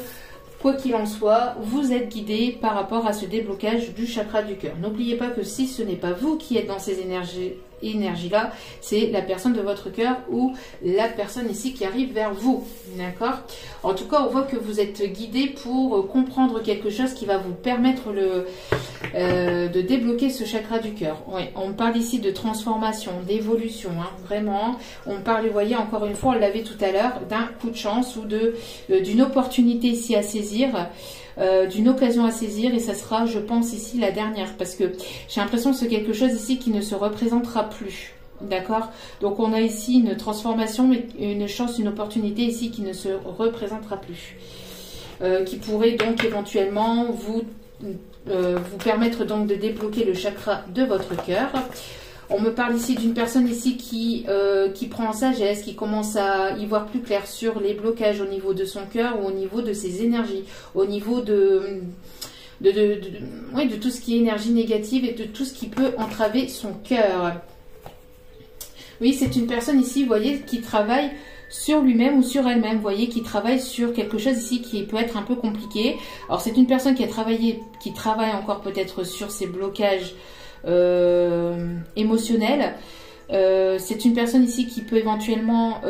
quoi qu'il en soit, vous êtes guidé par rapport à ce déblocage du chakra du cœur. N'oubliez pas que si ce n'est pas vous qui êtes dans ces énergies-là, c'est la personne de votre cœur ou la personne ici qui arrive vers vous. D'accord? En tout cas, on voit que vous êtes guidé pour comprendre quelque chose qui va vous permettre de débloquer ce chakra du cœur. Ouais, on parle ici de transformation, d'évolution, hein, vraiment. On parle, vous voyez, encore une fois, on l'avait tout à l'heure, d'un coup de chance ou d'une opportunité ici à saisir. D'une occasion à saisir, et ça sera, je pense, ici la dernière, parce que j'ai l'impression que c'est quelque chose ici qui ne se représentera plus. D'accord? Donc on a ici une transformation, mais une chance, une opportunité ici qui ne se représentera plus, qui pourrait donc éventuellement vous permettre donc de débloquer le chakra de votre cœur. On me parle ici d'une personne ici qui prend en sagesse, qui commence à y voir plus clair sur les blocages au niveau de son cœur ou au niveau de ses énergies, au niveau de tout ce qui est énergie négative et de tout ce qui peut entraver son cœur. Oui, c'est une personne ici, vous voyez, qui travaille sur lui-même ou sur elle-même, vous voyez, qui travaille sur quelque chose ici qui peut être un peu compliqué. Alors c'est une personne qui travaille encore peut-être sur ses blocages émotionnels, C'est une personne ici qui peut éventuellement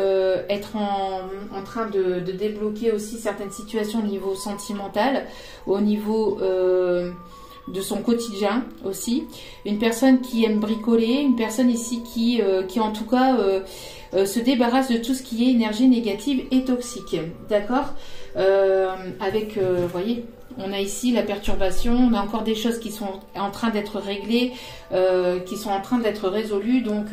être en train de débloquer aussi certaines situations au niveau sentimental, au niveau de son quotidien aussi. Une personne qui aime bricoler, une personne ici qui en tout cas se débarrasse de tout ce qui est énergie négative et toxique. D'accord, vous voyez, on a ici la perturbation, on a encore des choses qui sont en train d'être réglées, qui sont en train d'être résolues. Donc,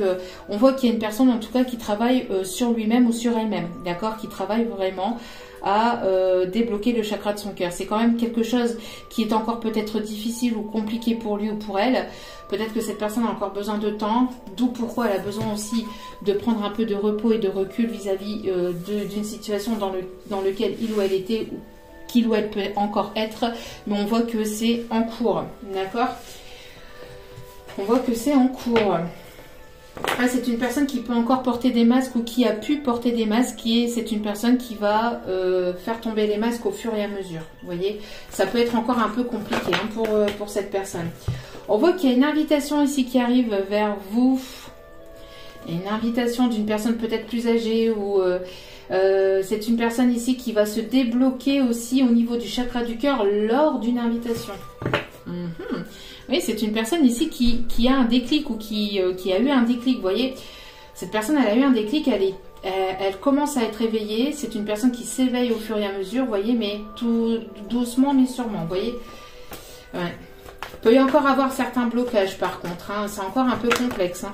on voit qu'il y a une personne en tout cas qui travaille sur lui-même ou sur elle-même, d'accord, qui travaille vraiment à débloquer le chakra de son cœur. C'est quand même quelque chose qui est encore peut-être difficile ou compliqué pour lui ou pour elle. Peut-être que cette personne a encore besoin de temps, d'où pourquoi elle a besoin aussi de prendre un peu de repos et de recul vis-à-vis d'une situation dans laquelle il ou elle était, ou qu'il ou elle peut encore être, mais on voit que c'est en cours, d'accord? On voit que c'est en cours. Ah, c'est une personne qui peut encore porter des masques ou qui a pu porter des masques, c'est une personne qui va faire tomber les masques au fur et à mesure. Vous voyez, ça peut être encore un peu compliqué hein, pour cette personne. On voit qu'il y a une invitation ici qui arrive vers vous. Il y a une invitation d'une personne peut-être plus âgée ou... c'est une personne ici qui va se débloquer aussi au niveau du chakra du cœur lors d'une invitation. Oui, c'est une personne ici qui a un déclic ou qui a eu un déclic. Vous voyez, cette personne, elle a eu un déclic, elle commence à être éveillée. C'est une personne qui s'éveille au fur et à mesure, vous voyez, mais tout doucement mais sûrement, vous voyez. Ouais. Il peut y encore avoir certains blocages par contre, hein. C'est encore un peu complexe. Hein.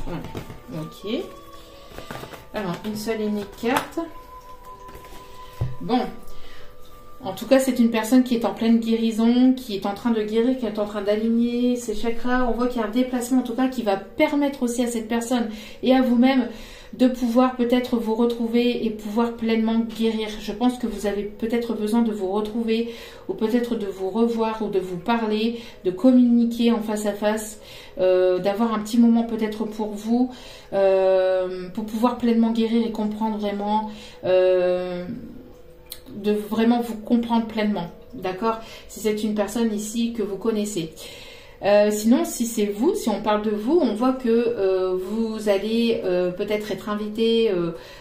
Ouais. Ok. Alors, une seule et unique carte. Bon. En tout cas, c'est une personne qui est en pleine guérison, qui est en train de guérir, qui est en train d'aligner ses chakras. On voit qu'il y a un déplacement, en tout cas, qui va permettre aussi à cette personne et à vous-même de pouvoir peut-être vous retrouver et pouvoir pleinement guérir. Je pense que vous avez peut-être besoin de vous retrouver ou peut-être de vous revoir ou de vous parler, de communiquer en face à face, d'avoir un petit moment peut-être pour vous, pour pouvoir pleinement guérir et comprendre vraiment, de vraiment vous comprendre pleinement. D'accord? Si c'est une personne ici que vous connaissez. Sinon, si c'est vous, si on parle de vous, on voit que vous allez peut-être être invité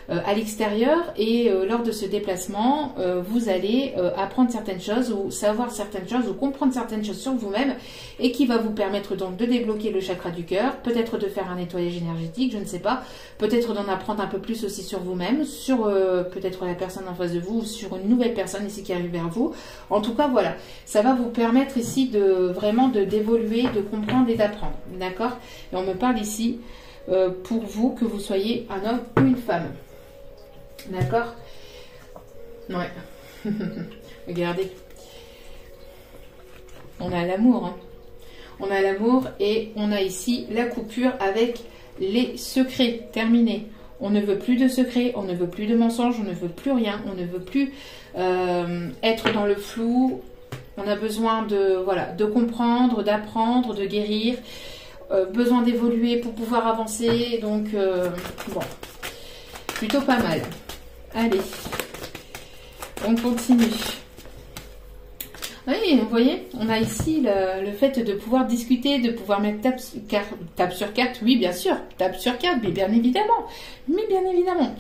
à l'extérieur et lors de ce déplacement, vous allez apprendre certaines choses ou savoir certaines choses ou comprendre certaines choses sur vous-même et qui va vous permettre donc de débloquer le chakra du cœur, peut-être de faire un nettoyage énergétique, je ne sais pas, peut-être d'en apprendre un peu plus aussi sur vous-même, sur peut-être la personne en face de vous ou sur une nouvelle personne ici qui arrive vers vous. En tout cas, voilà, ça va vous permettre ici de vraiment d'évoluer, de comprendre et d'apprendre, d'accord? Et on me parle ici pour vous, que vous soyez un homme ou une femme, d'accord? Ouais. Regardez, on a l'amour, hein. On a l'amour et on a ici la coupure avec les secrets. Terminé. On ne veut plus de secrets, on ne veut plus de mensonges, on ne veut plus rien, on ne veut plus être dans le flou. On a besoin de comprendre, d'apprendre, de guérir, besoin d'évoluer pour pouvoir avancer. Donc, bon, plutôt pas mal. Allez, on continue. Oui, vous voyez, on a ici le fait de pouvoir discuter, de pouvoir mettre tape sur carte. Oui, bien sûr, tape sur carte, mais bien évidemment. Mais bien évidemment.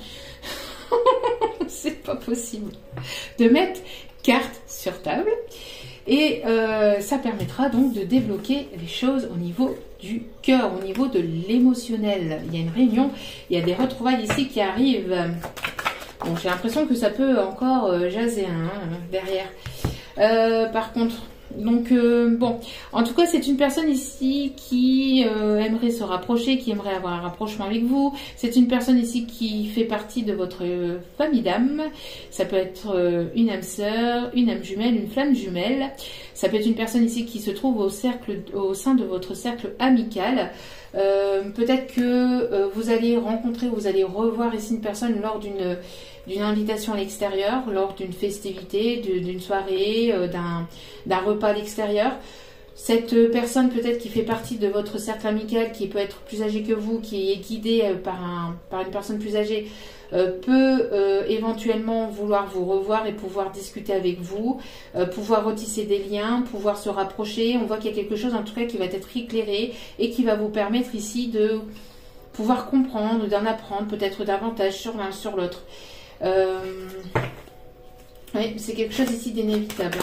C'est pas possible de mettre carte sur table. Et ça permettra donc de débloquer les choses au niveau du cœur, au niveau de l'émotionnel. Il y a une réunion, il y a des retrouvailles ici qui arrivent. Bon, j'ai l'impression que ça peut encore jaser derrière. Par contre, donc bon, en tout cas, c'est une personne ici qui aimerait se rapprocher, qui aimerait avoir un rapprochement avec vous. C'est une personne ici qui fait partie de votre famille d'âme. Ça peut être une âme sœur, une âme jumelle, une flamme jumelle. Ça peut être une personne ici qui se trouve au sein de votre cercle amical. Peut-être que vous allez rencontrer, vous allez revoir ici une personne lors d'une invitation à l'extérieur, lors d'une festivité, d'une soirée, d'un repas à l'extérieur. Cette personne peut-être qui fait partie de votre cercle amical, qui peut être plus âgée que vous, qui est guidée par une personne plus âgée, peut éventuellement vouloir vous revoir et pouvoir discuter avec vous, pouvoir retisser des liens, pouvoir se rapprocher. On voit qu'il y a quelque chose en tout cas qui va être éclairé et qui va vous permettre ici de pouvoir comprendre, d'en apprendre peut-être davantage sur l'un sur l'autre. Oui, c'est quelque chose ici d'inévitable.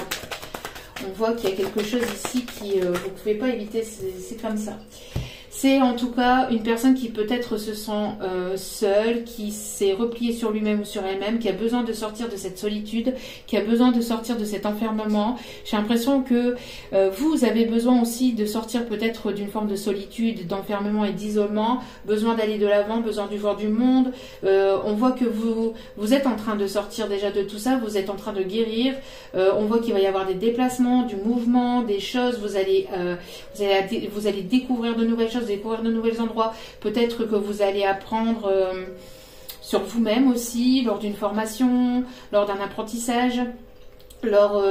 On voit qu'il y a quelque chose ici qui vous ne pouvez pas éviter, c'est comme ça. C'est en tout cas une personne qui peut-être se sent seule, qui s'est repliée sur lui-même ou sur elle-même, qui a besoin de sortir de cette solitude, qui a besoin de sortir de cet enfermement. J'ai l'impression que vous avez besoin aussi de sortir peut-être d'une forme de solitude, d'enfermement et d'isolement, besoin d'aller de l'avant, besoin de voir du monde. On voit que vous êtes en train de sortir déjà de tout ça, vous êtes en train de guérir. On voit qu'il va y avoir des déplacements, du mouvement, des choses. Vous allez découvrir de nouvelles choses, découvrir de nouveaux endroits. Peut-être que vous allez apprendre sur vous-même aussi, lors d'une formation, lors d'un apprentissage, lors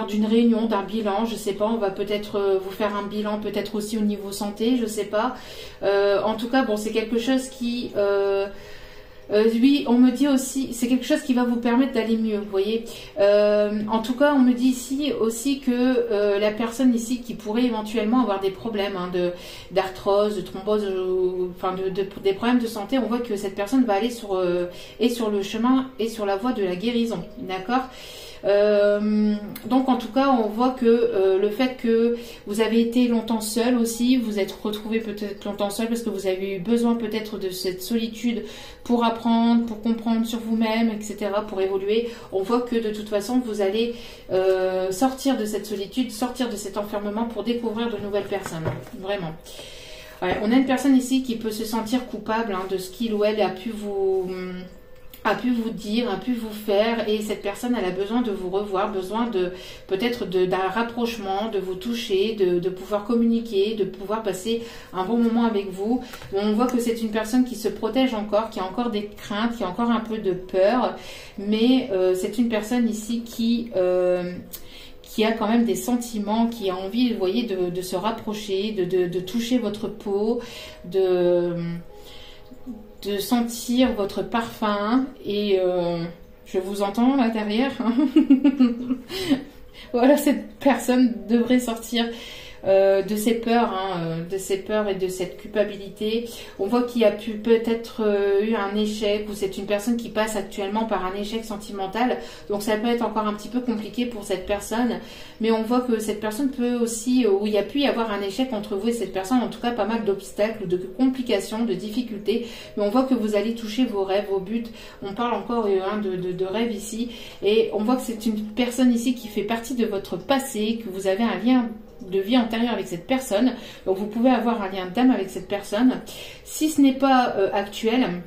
d'une réunion, d'un bilan, je sais pas, on va peut-être vous faire un bilan, peut-être aussi au niveau santé, je sais pas. En tout cas, bon, c'est quelque chose qui... oui, on me dit aussi, c'est quelque chose qui va vous permettre d'aller mieux, vous voyez. En tout cas, on me dit ici aussi que la personne ici qui pourrait éventuellement avoir des problèmes d'arthrose, de thrombose, enfin des problèmes de santé, on voit que cette personne va aller sur le chemin et sur la voie de la guérison, d'accord. Donc en tout cas on voit que le fait que vous avez été longtemps seul aussi, vous êtes retrouvé peut-être longtemps seul parce que vous avez eu besoin peut-être de cette solitude pour apprendre, pour comprendre sur vous-même, etc., pour évoluer. On voit que de toute façon vous allez sortir de cette solitude, sortir de cet enfermement pour découvrir de nouvelles personnes, vraiment. Ouais, on a une personne ici qui peut se sentir coupable de ce qu'il ou elle a pu vous dire, a pu vous faire, et cette personne elle a besoin de vous revoir, besoin de peut-être d'un rapprochement, de vous toucher, de pouvoir communiquer, de pouvoir passer un bon moment avec vous. On voit que c'est une personne qui se protège encore, qui a encore des craintes, qui a encore un peu de peur, mais c'est une personne ici qui a quand même des sentiments, qui a envie, vous voyez, de se rapprocher, de toucher votre peau, de sentir votre parfum, et je vous entends là derrière. Voilà, cette personne devrait sortir de ses peurs, et de cette culpabilité. On voit qu'il y a pu peut-être eu un échec, ou c'est une personne qui passe actuellement par un échec sentimental, donc ça peut être encore un petit peu compliqué pour cette personne, mais on voit que cette personne peut aussi, où il y a pu y avoir un échec entre vous et cette personne, en tout cas pas mal d'obstacles, de complications, de difficultés, mais on voit que vous allez toucher vos rêves, vos buts. On parle encore de rêves ici, et on voit que c'est une personne ici qui fait partie de votre passé, que vous avez un lien de vie antérieure avec cette personne, donc vous pouvez avoir un lien d'âme avec cette personne. Si ce n'est pas actuel,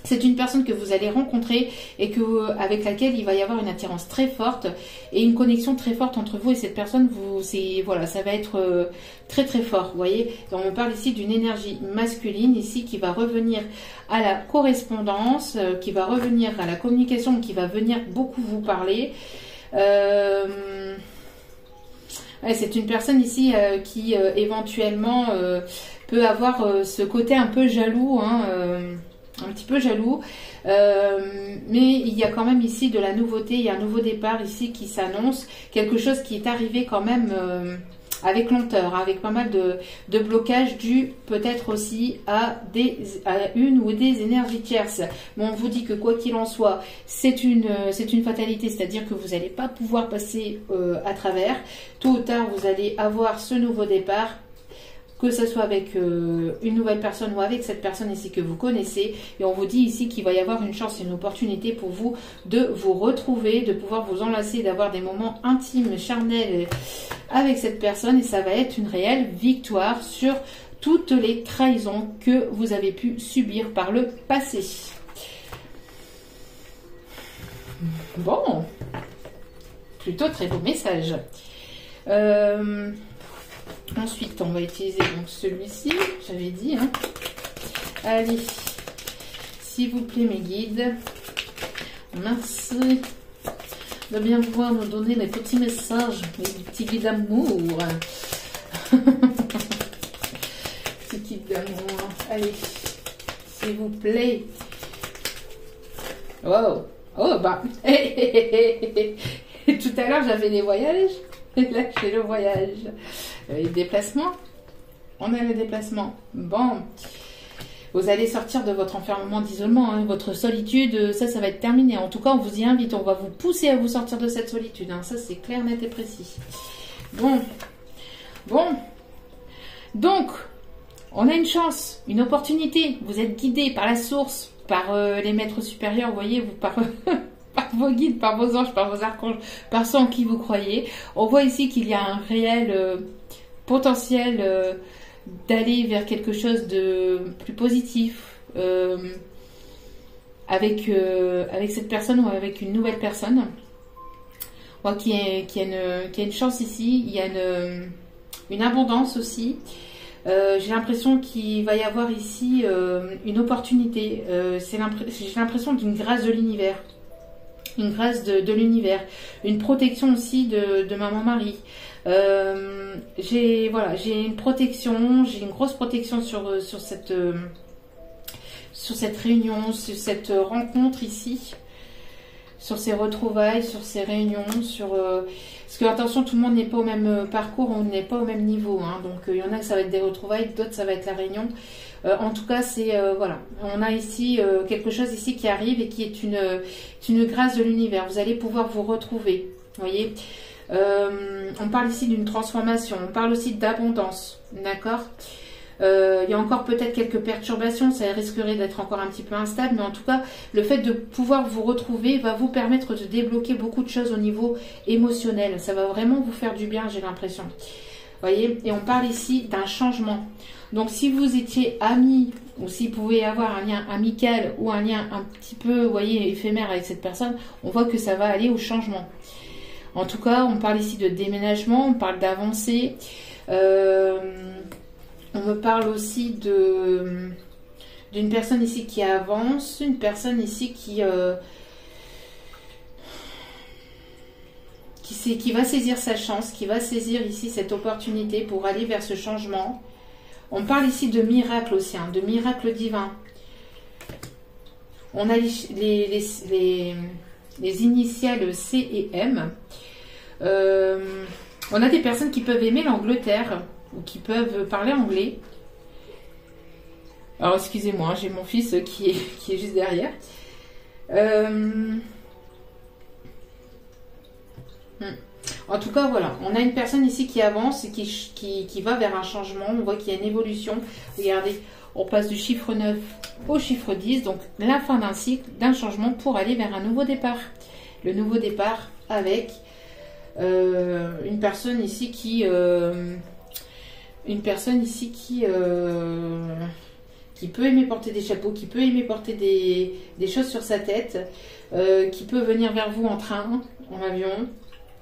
c'est une personne que vous allez rencontrer et avec laquelle il va y avoir une attirance très forte et une connexion très forte entre vous et cette personne. Voilà, ça va être très très fort, vous voyez. Donc on parle ici d'une énergie masculine ici qui va revenir à la correspondance, qui va revenir à la communication, qui va venir beaucoup vous parler. Ouais, c'est une personne ici qui éventuellement peut avoir ce côté un peu jaloux, un petit peu jaloux, mais il y a quand même ici de la nouveauté, il y a un nouveau départ ici qui s'annonce, quelque chose qui est arrivé quand même avec lenteur, avec pas mal de blocages dû peut-être aussi à une ou des énergies tierces. Mais on vous dit que quoi qu'il en soit, c'est une fatalité, c'est-à-dire que vous n'allez pas pouvoir passer à travers. Tôt ou tard, vous allez avoir ce nouveau départ, que ce soit avec une nouvelle personne ou avec cette personne ici que vous connaissez. Et on vous dit ici qu'il va y avoir une chance et une opportunité pour vous de vous retrouver, de pouvoir vous enlacer, d'avoir des moments intimes, charnels avec cette personne. Et ça va être une réelle victoire sur toutes les trahisons que vous avez pu subir par le passé. Bon, plutôt très beau message. Ensuite, on va utiliser donc celui-ci, j'avais dit. Allez, s'il vous plaît, mes guides. Merci. de bien pouvoir nous donner des petits messages, des petits guides d'amour. Petits guides d'amour. Allez, s'il vous plaît. Wow. Oh, bah. Tout à l'heure, j'avais des voyages. Et là, j'ai le voyage. Les déplacements. On a le déplacement. Bon. Vous allez sortir de votre enfermement d'isolement, hein. Votre solitude, ça va être terminé. En tout cas, on vous y invite, on va vous pousser à vous sortir de cette solitude, hein. Ça, c'est clair, net et précis. Bon. Donc, on a une chance, une opportunité. Vous êtes guidé par la source, par les maîtres supérieurs, vous voyez, par vos guides, par vos anges, par vos archanges, par ceux en qui vous croyez. On voit ici qu'il y a un réel potentiel d'aller vers quelque chose de plus positif avec cette personne ou avec une nouvelle personne. Moi, qui a une chance ici, il y a une abondance aussi. J'ai l'impression qu'il va y avoir ici une opportunité. J'ai l'impression d'une grâce de l'univers. Une grâce de l'univers. Une protection aussi de maman-Marie. J'ai une protection, j'ai une grosse protection sur cette réunion, sur cette rencontre ici, sur ces retrouvailles, sur ces réunions, parce que attention, tout le monde n'est pas au même parcours, on n'est pas au même niveau, hein, donc il y en a que ça va être des retrouvailles, d'autres ça va être la réunion. En tout cas, c'est voilà, on a ici quelque chose ici qui arrive et qui est une grâce de l'univers. Vous allez pouvoir vous retrouver, vous voyez. On parle ici d'une transformation, on parle aussi d'abondance, d'accord. Il y a encore peut-être quelques perturbations, ça risquerait d'être encore un petit peu instable, mais en tout cas, le fait de pouvoir vous retrouver va vous permettre de débloquer beaucoup de choses au niveau émotionnel. Ça va vraiment vous faire du bien, j'ai l'impression. Vous voyez, et on parle ici d'un changement. Donc, si vous étiez amis, ou s'il pouvait y avoir un lien amical ou un lien un petit peu, vous voyez, éphémère avec cette personne, on voit que ça va aller au changement. En tout cas, on parle ici de déménagement, on parle d'avancée. On me parle aussi d'une personne ici qui avance, une personne ici qui va saisir sa chance, qui va saisir ici cette opportunité pour aller vers ce changement. On parle ici de miracle aussi, hein, de miracle divin. On a les initiales C et M. On a des personnes qui peuvent aimer l'Angleterre ou qui peuvent parler anglais. Alors excusez-moi, j'ai mon fils qui est juste derrière. En tout cas, voilà, on a une personne ici qui avance et qui va vers un changement. On voit qu'il y a une évolution. Regardez, on passe du chiffre 9 au chiffre 10, donc la fin d'un cycle, d'un changement pour aller vers un nouveau départ. Le nouveau départ avec une personne ici qui peut aimer porter des chapeaux, qui peut aimer porter des choses sur sa tête, qui peut venir vers vous en train, en avion,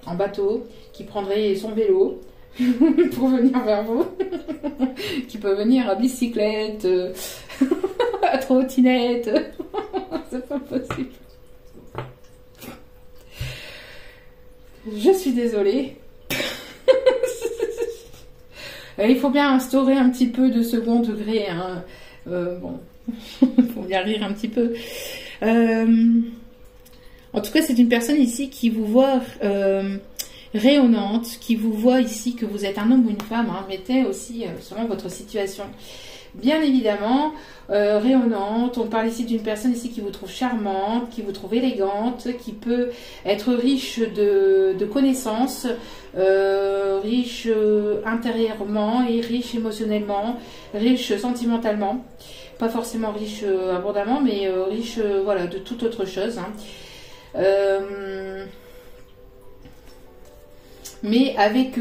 en bateau, qui prendrait son vélo pour venir vers vous, qui peut venir à bicyclette, à trottinette, c'est pas possible. Je suis désolée. Il faut bien instaurer un petit peu de second degré, hein. Bon, il faut bien rire un petit peu. En tout cas, c'est une personne ici qui vous voit rayonnante, qui vous voit ici que vous êtes un homme ou une femme, hein, mettez aussi selon votre situation. Bien évidemment, rayonnante, on parle ici d'une personne ici qui vous trouve charmante, qui vous trouve élégante, qui peut être riche de connaissances, riche intérieurement et riche émotionnellement, riche sentimentalement. Pas forcément riche abondamment, mais riche voilà, de toute autre chose, hein. Mais avec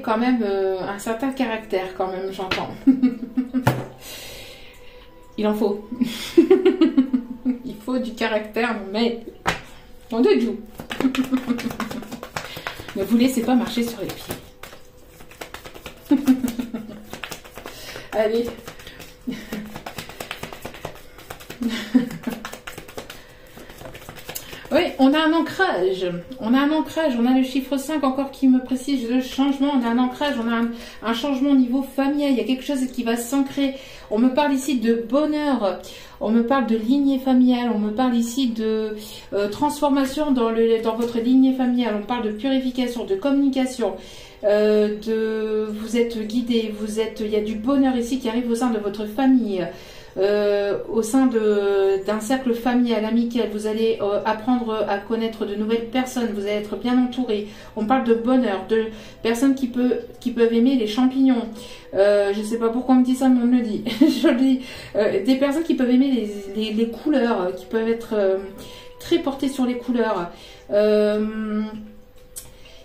quand même un certain caractère, quand même, j'entends. Il en faut. Il faut du caractère, mais on de joue. Ne vous laissez pas marcher sur les pieds. Allez. Oui, on a un ancrage. On a un ancrage. On a le chiffre 5 encore qui me précise le changement. On a un ancrage. On a un changement au niveau familial. Il y a quelque chose qui va s'ancrer. On me parle ici de bonheur. On me parle de lignée familiale. On me parle ici de transformation dans votre lignée familiale. On parle de purification, de communication. Vous êtes guidé. Il y a du bonheur ici qui arrive au sein de votre famille. Au sein d'un cercle familial, amical, vous allez apprendre à connaître de nouvelles personnes, vous allez être bien entouré. On parle de bonheur, de personnes qui peuvent aimer les champignons. Je ne sais pas pourquoi on me dit ça, mais on me le dit. Je le dis. Des personnes qui peuvent aimer les couleurs, qui peuvent être très portées sur les couleurs.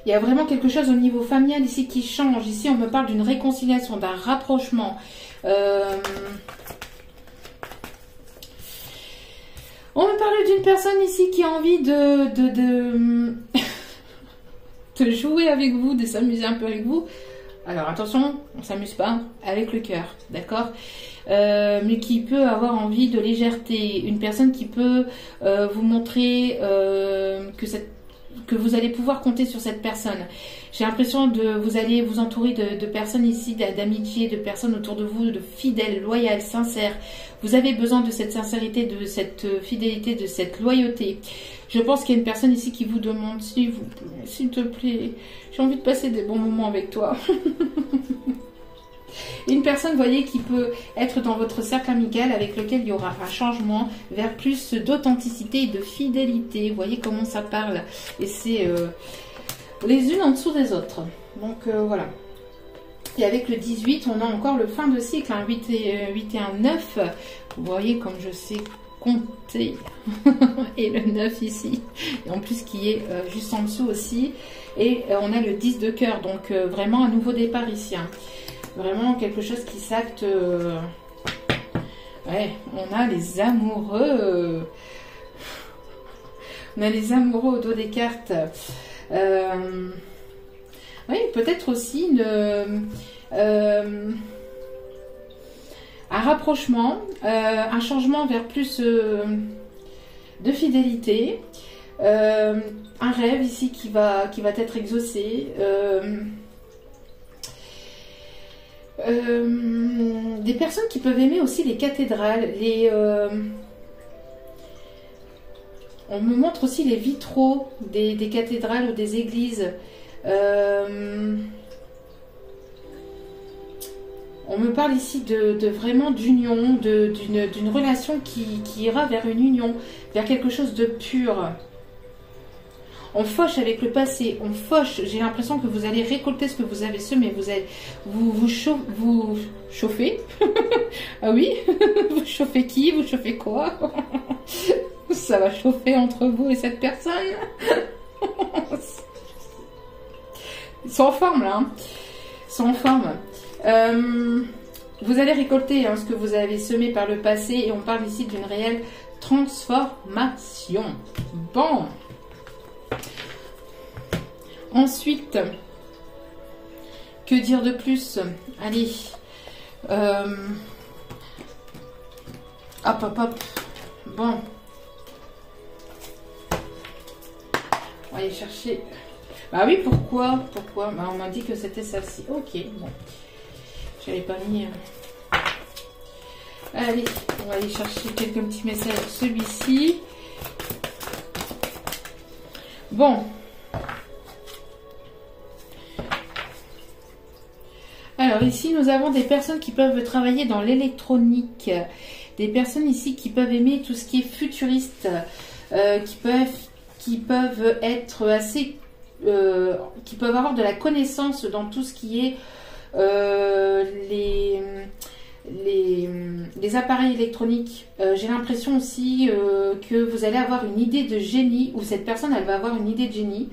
Il y a vraiment quelque chose au niveau familial ici qui change. Ici, on me parle d'une réconciliation, d'un rapprochement. On me parle d'une personne ici qui a envie de jouer avec vous, de s'amuser un peu avec vous. Alors attention, on ne s'amuse pas avec le cœur, d'accord, mais qui peut avoir envie de légèreté. Une personne qui peut vous montrer que vous allez pouvoir compter sur cette personne. J'ai l'impression vous allez vous entourer de personnes ici, d'amitié, de personnes autour de vous, de fidèles, loyales, sincères. Vous avez besoin de cette sincérité, de cette fidélité, de cette loyauté. Je pense qu'il y a une personne ici qui vous demande, s'il te plaît, j'ai envie de passer des bons moments avec toi. Une personne, vous voyez, qui peut être dans votre cercle amical avec lequel il y aura un changement vers plus d'authenticité et de fidélité. Vous voyez comment ça parle. Et c'est les unes en dessous des autres. Donc voilà. Et avec le 18, on a encore le fin de cycle, hein, 8 et 1, 9. Vous voyez comme je sais compter. Et le 9 ici. Et en plus qui est juste en dessous aussi. Et on a le 10 de cœur. Donc vraiment un nouveau départ ici. Hein. Vraiment quelque chose qui s'acte. Ouais, on a les amoureux. On a les amoureux au dos des cartes. Oui, peut-être aussi un rapprochement, un changement vers plus de fidélité, un rêve ici qui va être exaucé, des personnes qui peuvent aimer aussi les cathédrales, on me montre aussi les vitraux des cathédrales ou des églises. On me parle ici de vraiment d'union, d'une relation qui ira vers une union, vers quelque chose de pur. On fauche avec le passé, on fauche. J'ai l'impression que vous allez récolter ce que vous avez semé. Vous chauffez. Ah oui. Vous chauffez qui? Vous chauffez quoi? Ça va chauffer entre vous et cette personne. Ils sont en forme là. Ils sont en forme. Vous allez récolter ce que vous avez semé par le passé. Et on parle ici d'une réelle transformation. Bon. Ensuite, que dire de plus? Allez. Hop, hop, hop. Bon. On va aller chercher. Bah oui, pourquoi? Pourquoi? Bah, on m'a dit que c'était celle-ci. Ok, bon. J'avais pas mis... Allez, on va aller chercher quelques petits messages. Celui-ci. Bon. Alors ici, nous avons des personnes qui peuvent travailler dans l'électronique. Des personnes ici qui peuvent aimer tout ce qui est futuriste. Qui peuvent être assez... qui peuvent avoir de la connaissance dans tout ce qui est les appareils électroniques. J'ai l'impression aussi que vous allez avoir une idée de génie, ou cette personne, elle va avoir une idée de génie.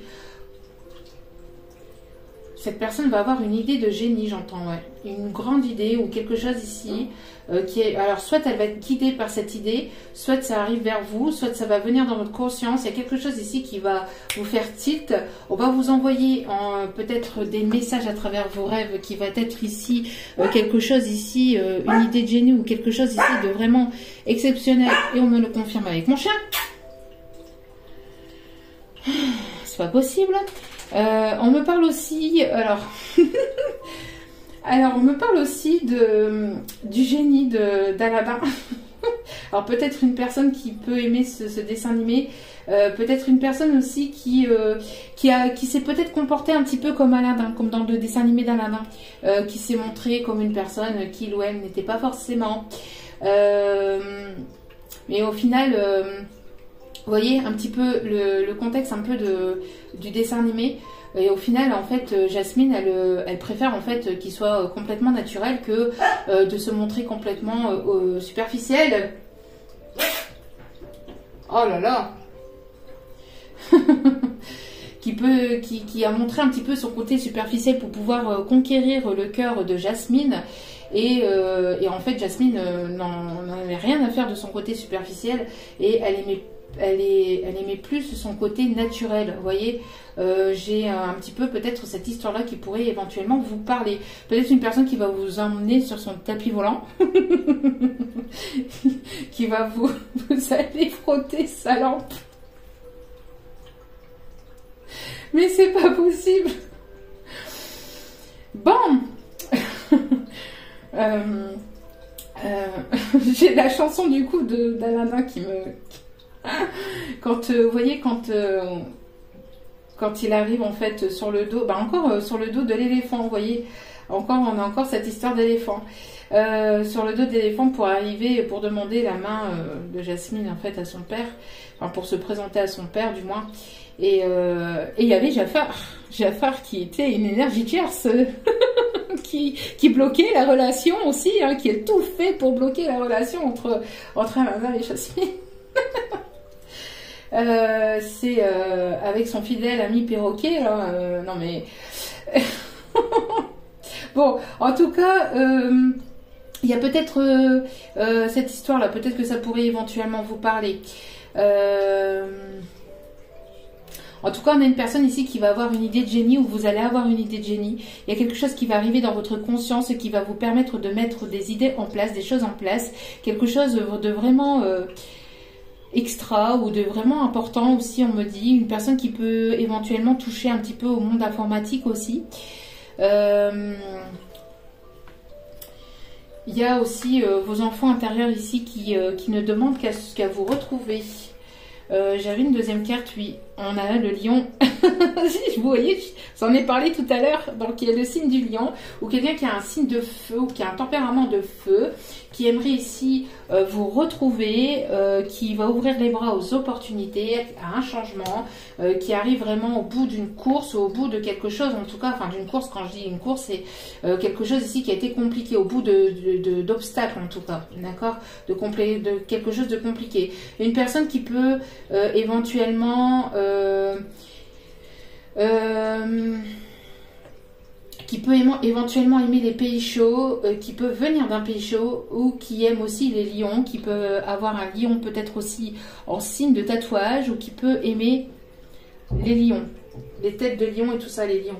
Cette personne va avoir une idée de génie, j'entends, ouais. Une grande idée ou quelque chose ici qui est... Alors, soit elle va être guidée par cette idée, soit ça arrive vers vous, soit ça va venir dans votre conscience. Il y a quelque chose ici qui va vous faire tilt. On va vous envoyer peut-être des messages à travers vos rêves qui va être ici quelque chose ici, une idée de génie ou quelque chose ici de vraiment exceptionnel. Et on me le confirme avec mon chien. pas possible. On me parle aussi, alors, alors on me parle aussi du génie d'Aladin. Alors peut-être une personne qui peut aimer ce dessin animé, peut-être une personne aussi qui s'est peut-être comportée un petit peu comme Aladin, comme dans le dessin animé d'Aladin, qui s'est montrée comme une personne qui ou elle n'était pas forcément. Mais au final, vous voyez un petit peu le contexte un peu du dessin animé. Et au final, en fait, Jasmine, elle préfère en fait qu'il soit complètement naturel que de se montrer complètement superficiel. Oh là là. qui a montré un petit peu son côté superficiel pour pouvoir conquérir le cœur de Jasmine. Et en fait, Jasmine n'en avait rien à faire de son côté superficiel et elle aimait plus son côté naturel. Vous voyez, j'ai un petit peu peut-être cette histoire-là qui pourrait éventuellement vous parler. Peut-être une personne qui va vous emmener sur son tapis volant, qui va vous allez frotter sa lampe. Mais c'est pas possible. Bon. J'ai la chanson du coup d'Aladin qui me... Quand, vous voyez, quand il arrive en fait sur le dos, encore sur le dos de l'éléphant, vous voyez, on a encore cette histoire d'éléphant. Sur le dos d'éléphant pour arriver, pour demander la main de Jasmine en fait à son père, enfin pour se présenter à son père du moins. Et il y avait Jafar qui était une énergie tierce, qui bloquait la relation aussi, hein, qui a tout fait pour bloquer la relation entre Aladin et Jasmine. C'est avec son fidèle ami perroquet, là, non mais... Bon, en tout cas, il y a peut-être cette histoire-là, peut-être que ça pourrait éventuellement vous parler. En tout cas, on a une personne ici qui va avoir une idée de génie, ou vous allez avoir une idée de génie. Il y a quelque chose qui va arriver dans votre conscience et qui va vous permettre de mettre des idées en place, des choses en place. Quelque chose de vraiment extra ou de vraiment important aussi, on me dit. Une personne qui peut éventuellement toucher un petit peu au monde informatique aussi. Il y a aussi vos enfants intérieurs ici qui ne demandent qu'à vous retrouver. J'avais une deuxième carte, oui. On a le lion. Vous voyez, j'en ai parlé tout à l'heure. Donc, il y a le signe du lion, ou quelqu'un qui a un signe de feu, ou qui a un tempérament de feu, qui aimerait ici vous retrouver, qui va ouvrir les bras aux opportunités, à un changement, qui arrive vraiment au bout d'une course, au bout de quelque chose, en tout cas, enfin d'une course, quand je dis une course, c'est quelque chose ici qui a été compliqué, au bout d'obstacles en tout cas, d'accord, de quelque chose de compliqué. Une personne qui peut éventuellement... qui peut éventuellement aimer les pays chauds, qui peut venir d'un pays chaud, ou qui aime aussi les lions, qui peut avoir un lion peut-être aussi en signe de tatouage, ou qui peut aimer les lions, les têtes de lion et tout ça, les lions.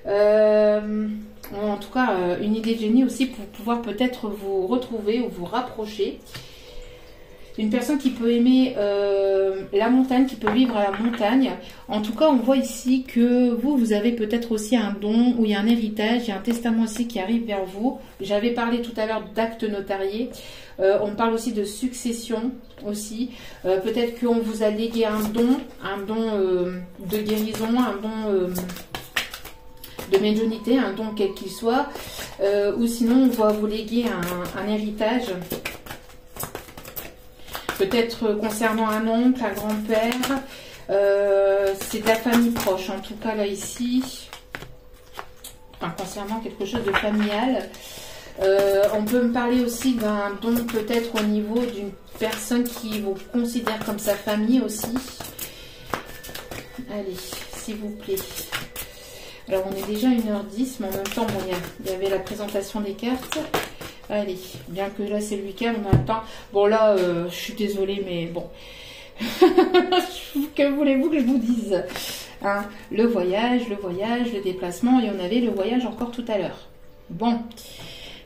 En tout cas, une idée de génie aussi pour pouvoir peut-être vous retrouver ou vous rapprocher. Une personne qui peut aimer la montagne, qui peut vivre à la montagne. En tout cas, on voit ici que vous avez peut-être aussi un don, ou il y a un héritage, il y a un testament aussi qui arrive vers vous. J'avais parlé tout à l'heure d'actes notariés. On parle aussi de succession aussi. Peut-être qu'on vous a légué un don de guérison, un don de médiumnité, un don quel qu'il soit. Ou sinon, on va vous léguer un héritage. Peut-être concernant un oncle, un grand-père, c'est de la famille proche, en tout cas là ici, enfin concernant quelque chose de familial. On peut me parler aussi d'un don peut-être au niveau d'une personne qui vous considère comme sa famille aussi. Allez, s'il vous plaît. Alors on est déjà 1h10, mais en même temps, bon, il y avait la présentation des cartes. Allez, bien que là c'est le week-end, on a le temps. Bon là, je suis désolée, mais bon. Que voulez-vous que je vous dise, hein, le voyage, le déplacement, et on avait le voyage encore tout à l'heure. Bon,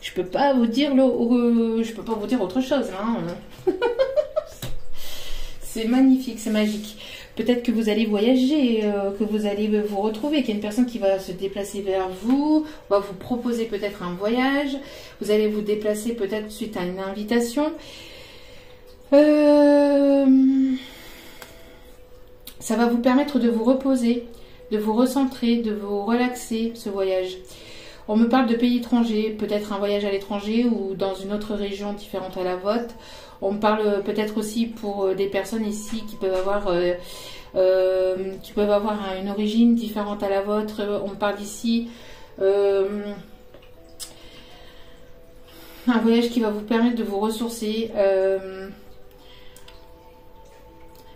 je peux pas vous dire je peux pas vous dire autre chose, hein. C'est magnifique, c'est magique. Peut-être que vous allez voyager, que vous allez vous retrouver, qu'il y a une personne qui va se déplacer vers vous, va vous proposer peut-être un voyage. Vous allez vous déplacer peut-être suite à une invitation. Ça va vous permettre de vous reposer, de vous recentrer, de vous relaxer, ce voyage. On me parle de pays étrangers, peut-être un voyage à l'étranger ou dans une autre région différente à la vôtre. On me parle peut-être aussi pour des personnes ici qui peuvent avoir une origine différente à la vôtre. On me parle ici un voyage qui va vous permettre de vous ressourcer.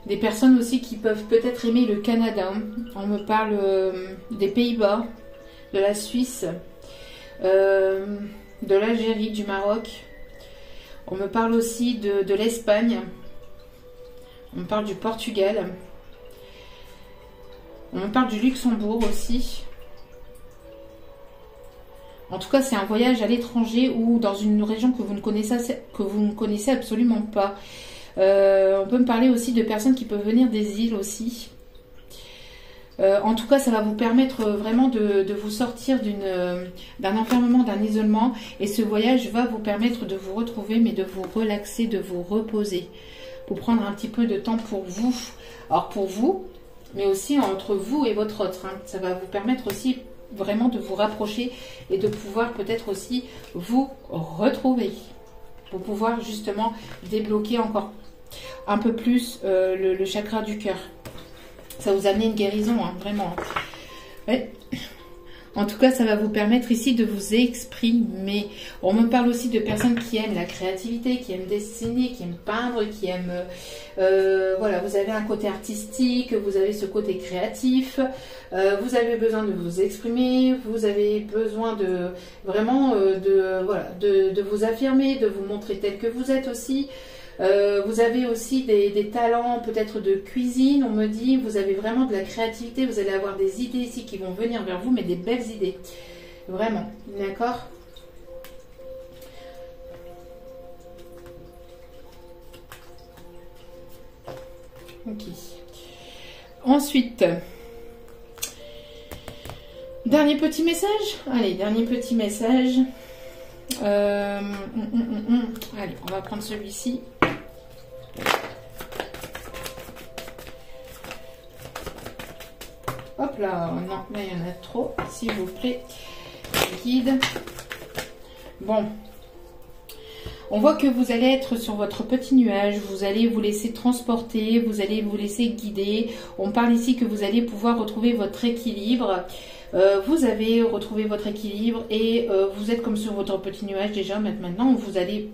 Des personnes aussi qui peuvent peut-être aimer le Canada. On me parle des Pays-Bas, de la Suisse, de l'Algérie, du Maroc. On me parle aussi de l'Espagne. On me parle du Portugal. On me parle du Luxembourg aussi. En tout cas, c'est un voyage à l'étranger ou dans une région que vous ne connaissez absolument pas. On peut me parler aussi de personnes qui peuvent venir des îles aussi. En tout cas, ça va vous permettre vraiment de vous sortir d'un enfermement, d'un isolement. Et ce voyage va vous permettre de vous retrouver, mais de vous relaxer, de vous reposer. Pour prendre un petit peu de temps pour vous. Alors pour vous, mais aussi entre vous et votre autre. Hein. Ça va vous permettre aussi vraiment de vous rapprocher et de pouvoir peut-être aussi vous retrouver. Pour pouvoir justement débloquer encore un peu plus le chakra du cœur. Ça vous amène une guérison, hein, vraiment. Ouais. En tout cas, ça va vous permettre ici de vous exprimer. On me parle aussi de personnes qui aiment la créativité, qui aiment dessiner, qui aiment peindre, qui aiment... voilà, vous avez un côté artistique, vous avez ce côté créatif, vous avez besoin de vous exprimer, vous avez besoin de vraiment de vous affirmer, de vous montrer tel que vous êtes aussi. Vous avez aussi des talents peut-être de cuisine, on me dit, vous avez vraiment de la créativité, vous allez avoir des idées ici qui vont venir vers vous, mais des belles idées, vraiment, d'accord? Ok. Ensuite, dernier petit message, allez, dernier petit message. Allez, on va prendre celui-ci. Hop là, non, là il y en a trop, s'il vous plaît. Guide. Bon. On voit que vous allez être sur votre petit nuage, vous allez vous laisser transporter, vous allez vous laisser guider. On parle ici que vous allez pouvoir retrouver votre équilibre. Vous avez retrouvé votre équilibre et vous êtes comme sur votre petit nuage déjà. Maintenant, vous allez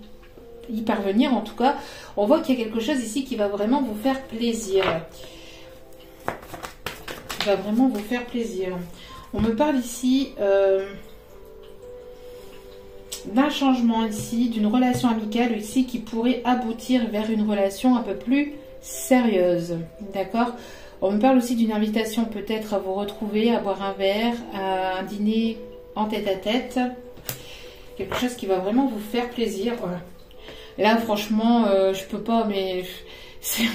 y parvenir. En tout cas, on voit qu'il y a quelque chose ici qui va vraiment vous faire plaisir. Qui va vraiment vous faire plaisir. On me parle ici d'un changement ici, d'une relation amicale ici qui pourrait aboutir vers une relation un peu plus sérieuse. D'accord ? On me parle aussi d'une invitation peut-être à vous retrouver, à boire un verre, à un dîner en tête-à-tête. Quelque chose qui va vraiment vous faire plaisir. Voilà. Là, franchement, je peux pas, mais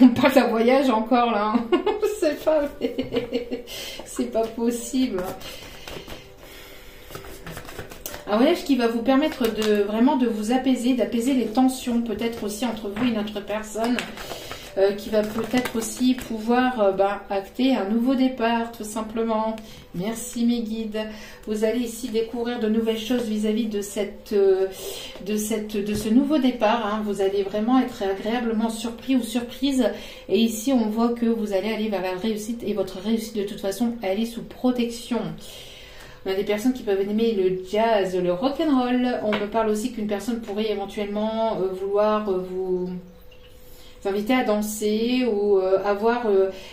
on parle d'un voyage encore, là. C'est pas possible. Un voyage qui va vous permettre vraiment de vous apaiser, d'apaiser les tensions peut-être aussi entre vous et une autre personne. Qui va peut-être aussi pouvoir acter un nouveau départ, tout simplement. Merci mes guides. Vous allez ici découvrir de nouvelles choses vis-à-vis de ce nouveau départ. Hein. Vous allez vraiment être agréablement surpris ou surprise. Et ici, on voit que vous allez aller vers la réussite. Et votre réussite, de toute façon, elle est sous protection. On a des personnes qui peuvent aimer le jazz, le rock'n'roll. On me parle aussi qu'une personne pourrait éventuellement vouloir vous inviter à danser ou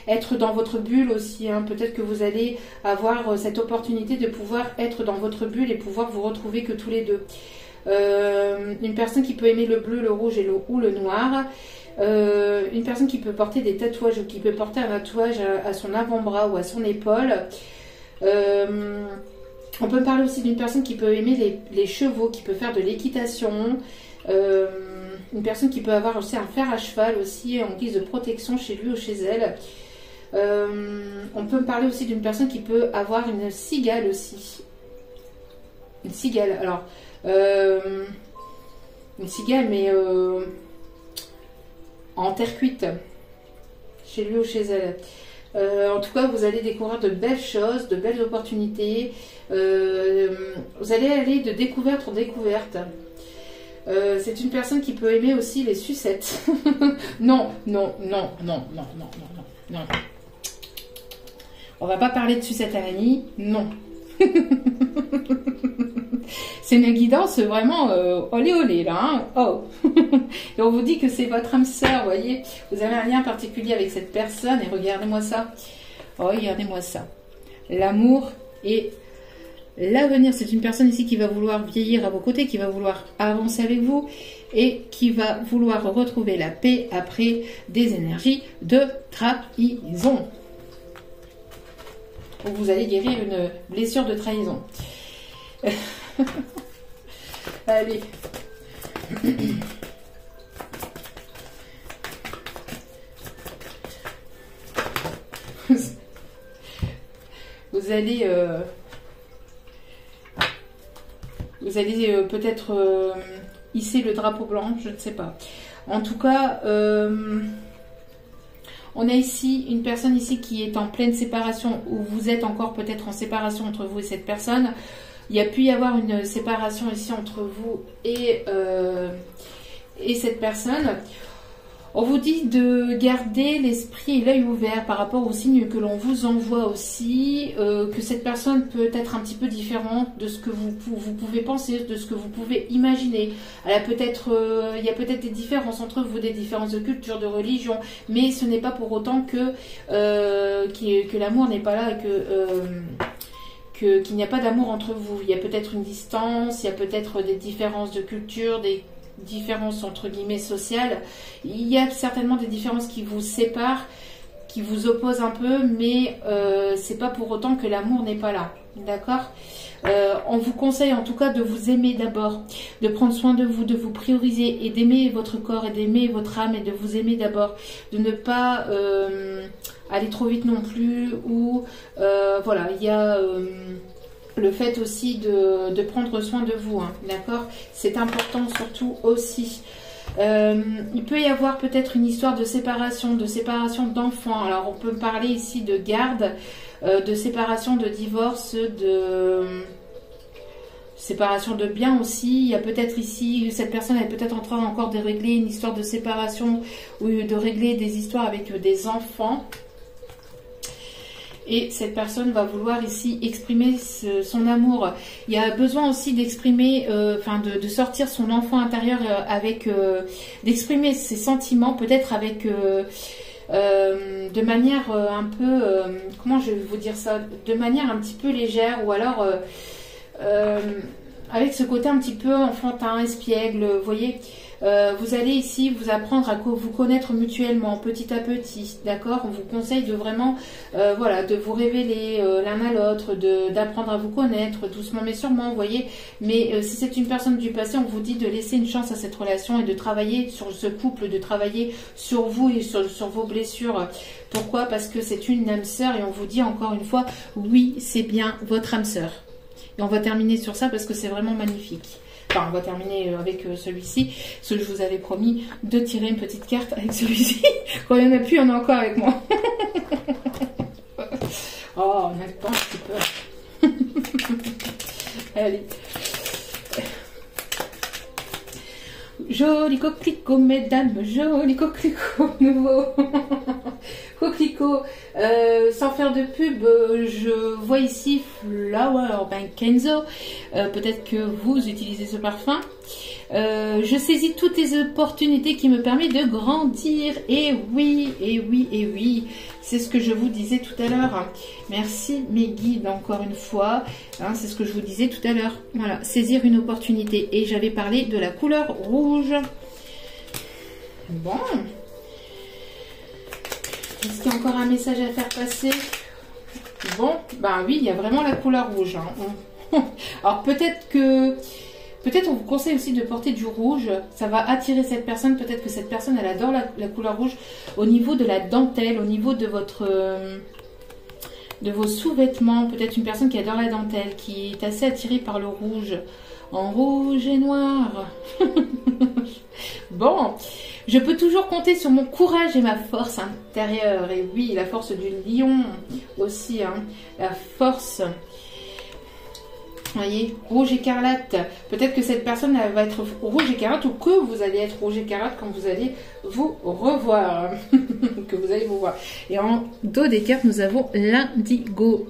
être dans votre bulle aussi. Hein. Peut-être que vous allez avoir cette opportunité de pouvoir être dans votre bulle et pouvoir vous retrouver que tous les deux. Une personne qui peut aimer le bleu, le rouge ou le noir. Une personne qui peut porter des tatouages ou qui peut porter un tatouage à son avant-bras ou à son épaule. On peut parler aussi d'une personne qui peut aimer les chevaux, qui peut faire de l'équitation. Une personne qui peut avoir aussi un fer à cheval aussi en guise de protection chez lui ou chez elle. On peut parler aussi d'une personne qui peut avoir une cigale aussi. Une cigale, alors... une cigale, mais en terre cuite. Chez lui ou chez elle. En tout cas, vous allez découvrir de belles choses, de belles opportunités. Vous allez aller de découverte en découverte. C'est une personne qui peut aimer aussi les sucettes. Non, non, non, non, non, non, non, non, non. On va pas parler de sucettes à l'ami, non. C'est une guidance vraiment olé olé là, hein. Oh. Et on vous dit que c'est votre âme sœur, vous voyez. Vous avez un lien particulier avec cette personne et regardez-moi ça. Oh, regardez-moi ça. L'amour et l'avenir. C'est une personne ici qui va vouloir vieillir à vos côtés, qui va vouloir avancer avec vous et qui va vouloir retrouver la paix après des énergies de trahison. Vous allez guérir une blessure de trahison. Allez. Vous allez peut-être hisser le drapeau blanc, je ne sais pas. En tout cas, on a ici une personne ici qui est en pleine séparation, ou vous êtes encore peut-être en séparation entre vous et cette personne. Il y a pu y avoir une séparation ici entre vous et cette personne. On vous dit de garder l'esprit et l'œil ouvert par rapport aux signes que l'on vous envoie aussi, que cette personne peut être un petit peu différente de ce que vous pouvez penser, de ce que vous pouvez imaginer. Il y a peut-être des différences entre vous, des différences de culture, de religion, mais ce n'est pas pour autant que l'amour n'est pas là et qu'il n'y a pas d'amour entre vous. Il y a peut-être une distance, il y a peut-être des différences de culture, des différences entre guillemets sociales. Il y a certainement des différences qui vous séparent, qui vous opposent un peu, mais c'est pas pour autant que l'amour n'est pas là. D'accord ? On vous conseille en tout cas de vous aimer d'abord, de prendre soin de vous prioriser et d'aimer votre corps et d'aimer votre âme et de vous aimer d'abord, de ne pas aller trop vite non plus, ou voilà, il y a le fait aussi de prendre soin de vous, hein, d'accord? C'est important surtout aussi. Il peut y avoir peut-être une histoire de séparation d'enfants. Alors on peut parler ici de garde, de séparation, de divorce, de séparation de biens aussi. Il y a peut-être ici, cette personne est peut-être en train encore de régler une histoire de séparation ou de régler des histoires avec des enfants. Et cette personne va vouloir ici exprimer son amour. Il y a besoin aussi d'exprimer, de sortir son enfant intérieur avec, d'exprimer ses sentiments, peut-être avec, de manière un peu, comment je vais vous dire ça, de manière un petit peu légère, ou alors avec ce côté un petit peu enfantin, espiègle, vous voyez. Vous allez ici vous apprendre à vous connaître mutuellement, petit à petit, d'accord? On vous conseille de vraiment, voilà, de vous révéler l'un à l'autre, d'apprendre à vous connaître doucement mais sûrement, vous voyez. Mais si c'est une personne du passé, on vous dit de laisser une chance à cette relation et de travailler sur ce couple, de travailler sur vous et sur vos blessures. Pourquoi? Parce que c'est une âme sœur et on vous dit encore une fois, oui, c'est bien votre âme sœur. Et on va terminer sur ça parce que c'est vraiment magnifique. Enfin, on va terminer avec celui-ci, ce que je vous avais promis de tirer une petite carte avec celui-ci. Quand il n'y en a plus, il y en a encore avec moi. Oh, on a le temps un petit peu. Allez. Joli coquelicot, mesdames, joli coquelicot nouveau. Coquelicot, sans faire de pub, je vois ici Flower by Kenzo. Peut-être que vous utilisez ce parfum. Je saisis toutes les opportunités qui me permettent de grandir. Et oui, et oui, et oui. C'est ce que je vous disais tout à l'heure. Merci mes guides encore une fois. Hein, c'est ce que je vous disais tout à l'heure. Voilà, saisir une opportunité. Et j'avais parlé de la couleur rouge. Bon. Est-ce qu'il y a encore un message à faire passer? Bon, ben oui, il y a vraiment la couleur rouge. Hein. Alors peut-être que Peut-être on vous conseille aussi de porter du rouge. Ça va attirer cette personne. Peut-être que cette personne, elle adore la couleur rouge. Au niveau de la dentelle, au niveau de votre... de vos sous-vêtements. Peut-être une personne qui adore la dentelle, qui est assez attirée par le rouge. En rouge et noir. Bon, je peux toujours compter sur mon courage et ma force intérieure. Et oui, la force du lion aussi. Hein. La force... Vous voyez, rouge écarlate. Peut-être que cette personne elle va être rouge écarlate ou que vous allez être rouge écarlate quand vous allez vous revoir. Que vous allez vous voir. Et en dos des cartes, nous avons l'indigo.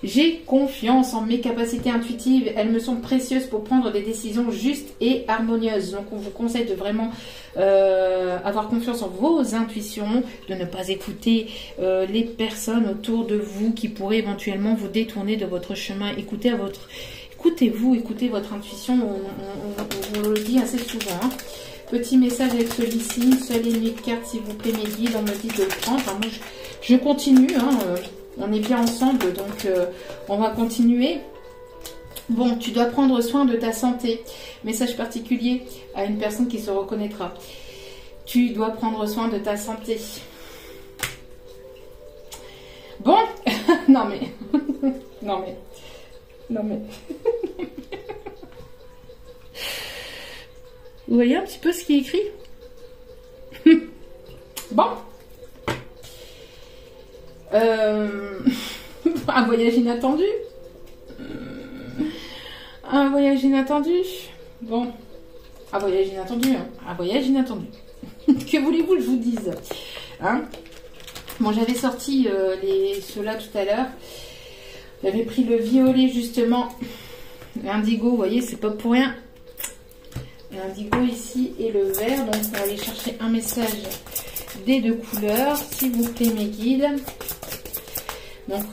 J'ai confiance en mes capacités intuitives. Elles me sont précieuses pour prendre des décisions justes et harmonieuses. Donc, on vous conseille de vraiment avoir confiance en vos intuitions, de ne pas écouter les personnes autour de vous qui pourraient éventuellement vous détourner de votre chemin. Écoutez-vous, écoutez votre intuition. On vous le dit assez souvent. Hein. Petit message avec celui-ci. Seule et unique carte, s'il vous plaît, mes guides. On me dit de le prendre. Enfin, moi, je continue. Hein, on est bien ensemble, donc on va continuer. Bon, tu dois prendre soin de ta santé. Message particulier à une personne qui se reconnaîtra. Tu dois prendre soin de ta santé. Bon, non mais... non mais... non mais... Vous voyez un petit peu ce qui est écrit? Bon. Un voyage inattendu. Un voyage inattendu. Bon. Un voyage inattendu. Hein. Un voyage inattendu. Que voulez-vous que je vous dise, hein? Bon, j'avais sorti ceux-là tout à l'heure. J'avais pris le violet, justement. L'indigo, vous voyez, c'est pas pour rien. L'indigo ici et le vert. Donc, on va aller chercher un message des deux couleurs. S'il vous plaît, mes guides. Donc,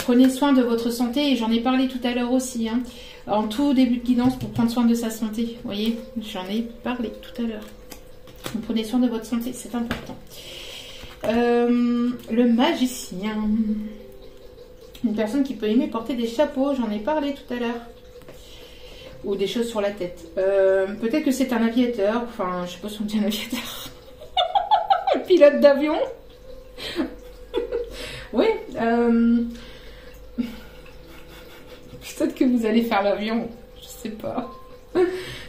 prenez soin de votre santé. Et j'en ai parlé tout à l'heure aussi, hein. En tout début de guidance pour prendre soin de sa santé. Vous voyez, j'en ai parlé tout à l'heure. Prenez soin de votre santé, c'est important. Le magicien. Une personne qui peut aimer porter des chapeaux, j'en ai parlé tout à l'heure. Ou des choses sur la tête. Peut-être que c'est un aviateur. Enfin, je sais pas si on dit un aviateur. Un pilote d'avion. Oui. Peut-être que vous allez faire l'avion. Je sais pas.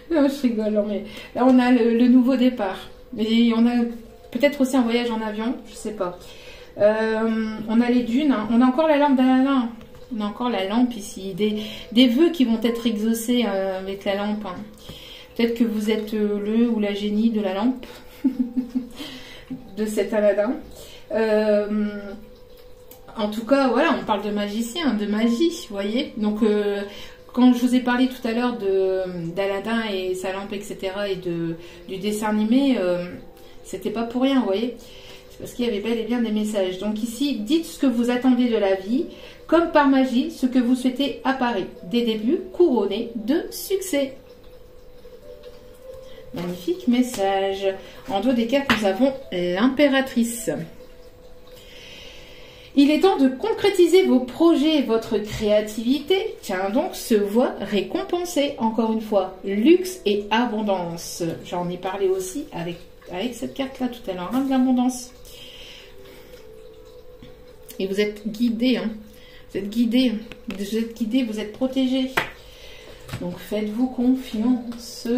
Non, je rigole. Non, mais là, on a le nouveau départ. Et on a peut-être aussi un voyage en avion. Je sais pas. On a les dunes. Hein. On a encore la lampe d'Aladin. On a encore la lampe ici. Des vœux qui vont être exaucés avec la lampe. Hein. Peut-être que vous êtes le ou la génie de la lampe. De cet Aladin. En tout cas, voilà, on parle de magicien, de magie, vous voyez. Donc, quand je vous ai parlé tout à l'heure d'Aladin et sa lampe, etc., et du dessin animé, c'était pas pour rien, vous voyez. C'est parce qu'il y avait bel et bien des messages. Donc ici, dites ce que vous attendez de la vie. Comme par magie, ce que vous souhaitez apparaît. Des débuts couronnés de succès. Magnifique message. En dos des cartes, nous avons l'impératrice. Il est temps de concrétiser vos projets et votre créativité. Tiens donc, se voit récompensée. Encore une fois, luxe et abondance. J'en ai parlé aussi avec cette carte-là tout à l'heure, hein, de l'abondance. Et vous êtes guidés, hein. Vous êtes guidés, vous êtes protégés. Donc faites-vous confiance.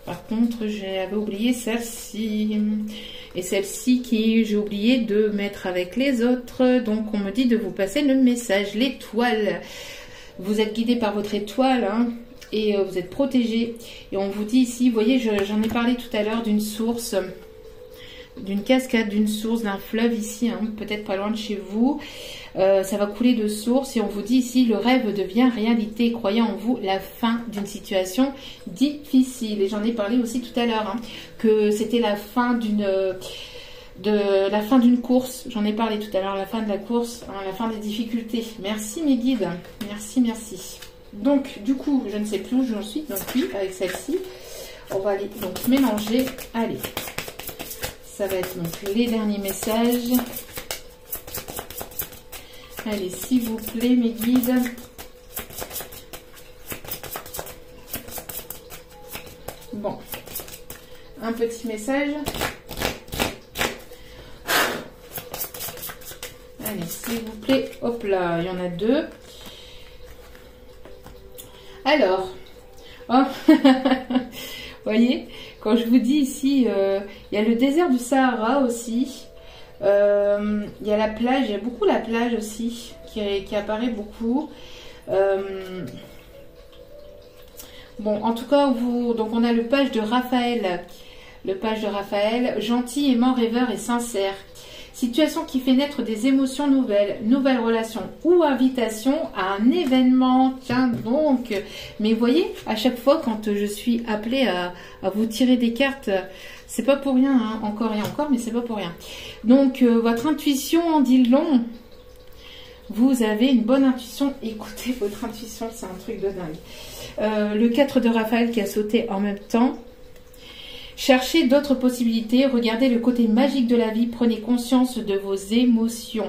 Par contre, j'avais oublié celle-ci. Et celle-ci qui j'ai oublié de mettre avec les autres. Donc on me dit de vous passer le message. L'étoile. Vous êtes guidé par votre étoile, hein, et vous êtes protégé. Et on vous dit ici, vous voyez, j'en ai parlé tout à l'heure d'une source, d'une cascade, d'une source, d'un fleuve ici, hein, peut-être pas loin de chez vous. Ça va couler de source et on vous dit ici, le rêve devient réalité. Croyez en vous, la fin d'une situation difficile. Et j'en ai parlé aussi tout à l'heure, hein, que c'était la fin d'une course. J'en ai parlé tout à l'heure, la fin de la course, hein, la fin des difficultés. Merci mes guides, merci, merci. Donc du coup, je ne sais plus où j'en suis, donc oui, avec celle-ci, on va aller donc mélanger. Allez, ça va être donc les derniers messages. Allez, s'il vous plaît, mes guides. un petit message. Allez, s'il vous plaît, hop là, il y en a 2. Alors, oh, voyez, quand je vous dis ici, il y a le désert du Sahara aussi. Il y a la plage, il y a beaucoup la plage aussi qui apparaît beaucoup. Bon, en tout cas, donc on a le page de Raphaël. Le page de Raphaël, gentil, aimant, rêveur et sincère. Situation qui fait naître des émotions nouvelles, nouvelles relations ou invitation à un événement. Tiens donc, mais vous voyez, à chaque fois quand je suis appelée à vous tirer des cartes, c'est pas pour rien, hein, encore et encore, mais c'est pas pour rien. Donc, votre intuition en dit long. Vous avez une bonne intuition. Écoutez votre intuition, c'est un truc de dingue. Le 4 de Raphaël qui a sauté en même temps. Cherchez d'autres possibilités, regardez le côté magique de la vie, prenez conscience de vos émotions.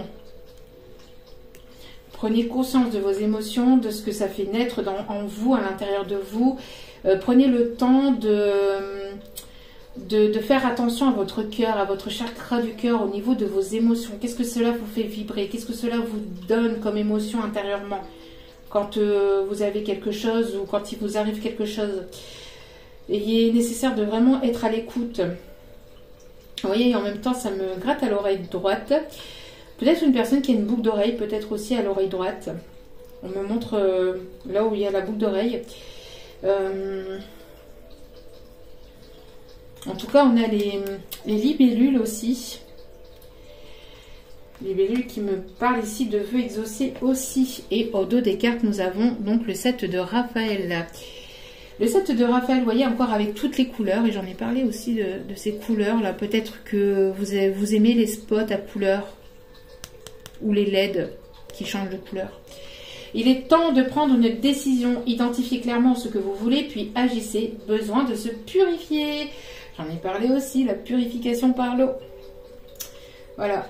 Prenez conscience de vos émotions, de ce que ça fait naître en vous, à l'intérieur de vous. Prenez le temps de faire attention à votre cœur, à votre chakra du cœur, au niveau de vos émotions. Qu'est-ce que cela vous fait vibrer? Qu'est-ce que cela vous donne comme émotion intérieurement quand vous avez quelque chose ou quand il vous arrive quelque chose? Et il est nécessaire de vraiment être à l'écoute. Vous voyez, en même temps, ça me gratte à l'oreille droite. Peut-être une personne qui a une boucle d'oreille, peut-être aussi à l'oreille droite. On me montre là où il y a la boucle d'oreille. En tout cas, on a les libellules aussi. Les libellules qui me parlent ici de vœux exaucés aussi. Et au dos des cartes, nous avons donc le 7 de Raphaël. Le 7 de Raphaël, vous voyez, encore avec toutes les couleurs, et j'en ai parlé aussi de ces couleurs-là. Peut-être que vous aimez les spots à couleurs ou les LED qui changent de couleur. Il est temps de prendre une décision. Identifiez clairement ce que vous voulez, puis agissez. Besoin de se purifier. J'en ai parlé aussi, la purification par l'eau. Voilà.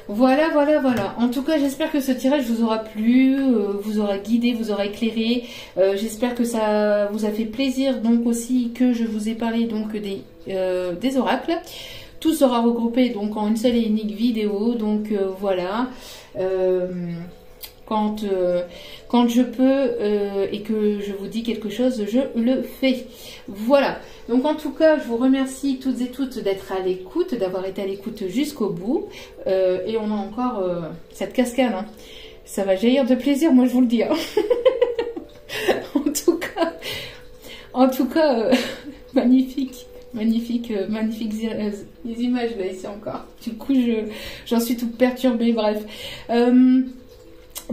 Voilà, voilà, voilà. En tout cas, j'espère que ce tirage vous aura plu, vous aura guidé, vous aura éclairé. J'espère que ça vous a fait plaisir, donc aussi que je vous ai parlé donc des oracles. Tout sera regroupé donc en une seule et unique vidéo. Donc voilà. Quand je peux et que je vous dis quelque chose, je le fais. Voilà. Donc en tout cas, je vous remercie toutes et toutes d'être à l'écoute, d'avoir été à l'écoute jusqu'au bout. Et on a encore cette cascade. Hein. Ça va jaillir de plaisir, moi je vous le dis. Hein. en tout cas, magnifique. Magnifique les images là ici encore. Du coup, j'en suis toute perturbée, bref.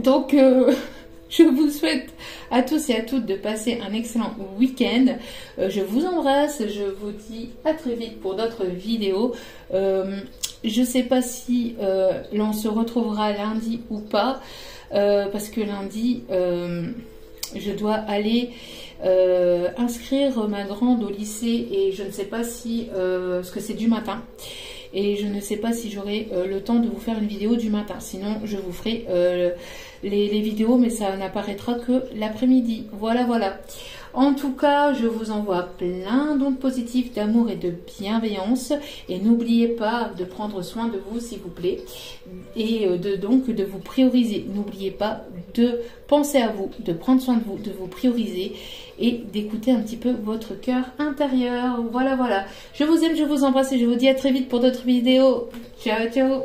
Donc, je vous souhaite à tous et à toutes de passer un excellent week-end. Je vous embrasse, je vous dis à très vite pour d'autres vidéos. Je ne sais pas si l'on se retrouvera lundi ou pas, parce que lundi, je dois aller inscrire ma grande au lycée et je ne sais pas si, parce que c'est du matin. Et je ne sais pas si j'aurai le temps de vous faire une vidéo du matin. Sinon, je vous ferai les vidéos, mais ça n'apparaîtra que l'après-midi. Voilà, voilà. En tout cas, je vous envoie plein d'ondes positives, d'amour et de bienveillance. Et n'oubliez pas de prendre soin de vous, s'il vous plaît. Et donc de vous prioriser. N'oubliez pas de penser à vous, de prendre soin de vous prioriser. Et d'écouter un petit peu votre cœur intérieur. Voilà, voilà. Je vous aime, je vous embrasse et je vous dis à très vite pour d'autres vidéos. Ciao, ciao.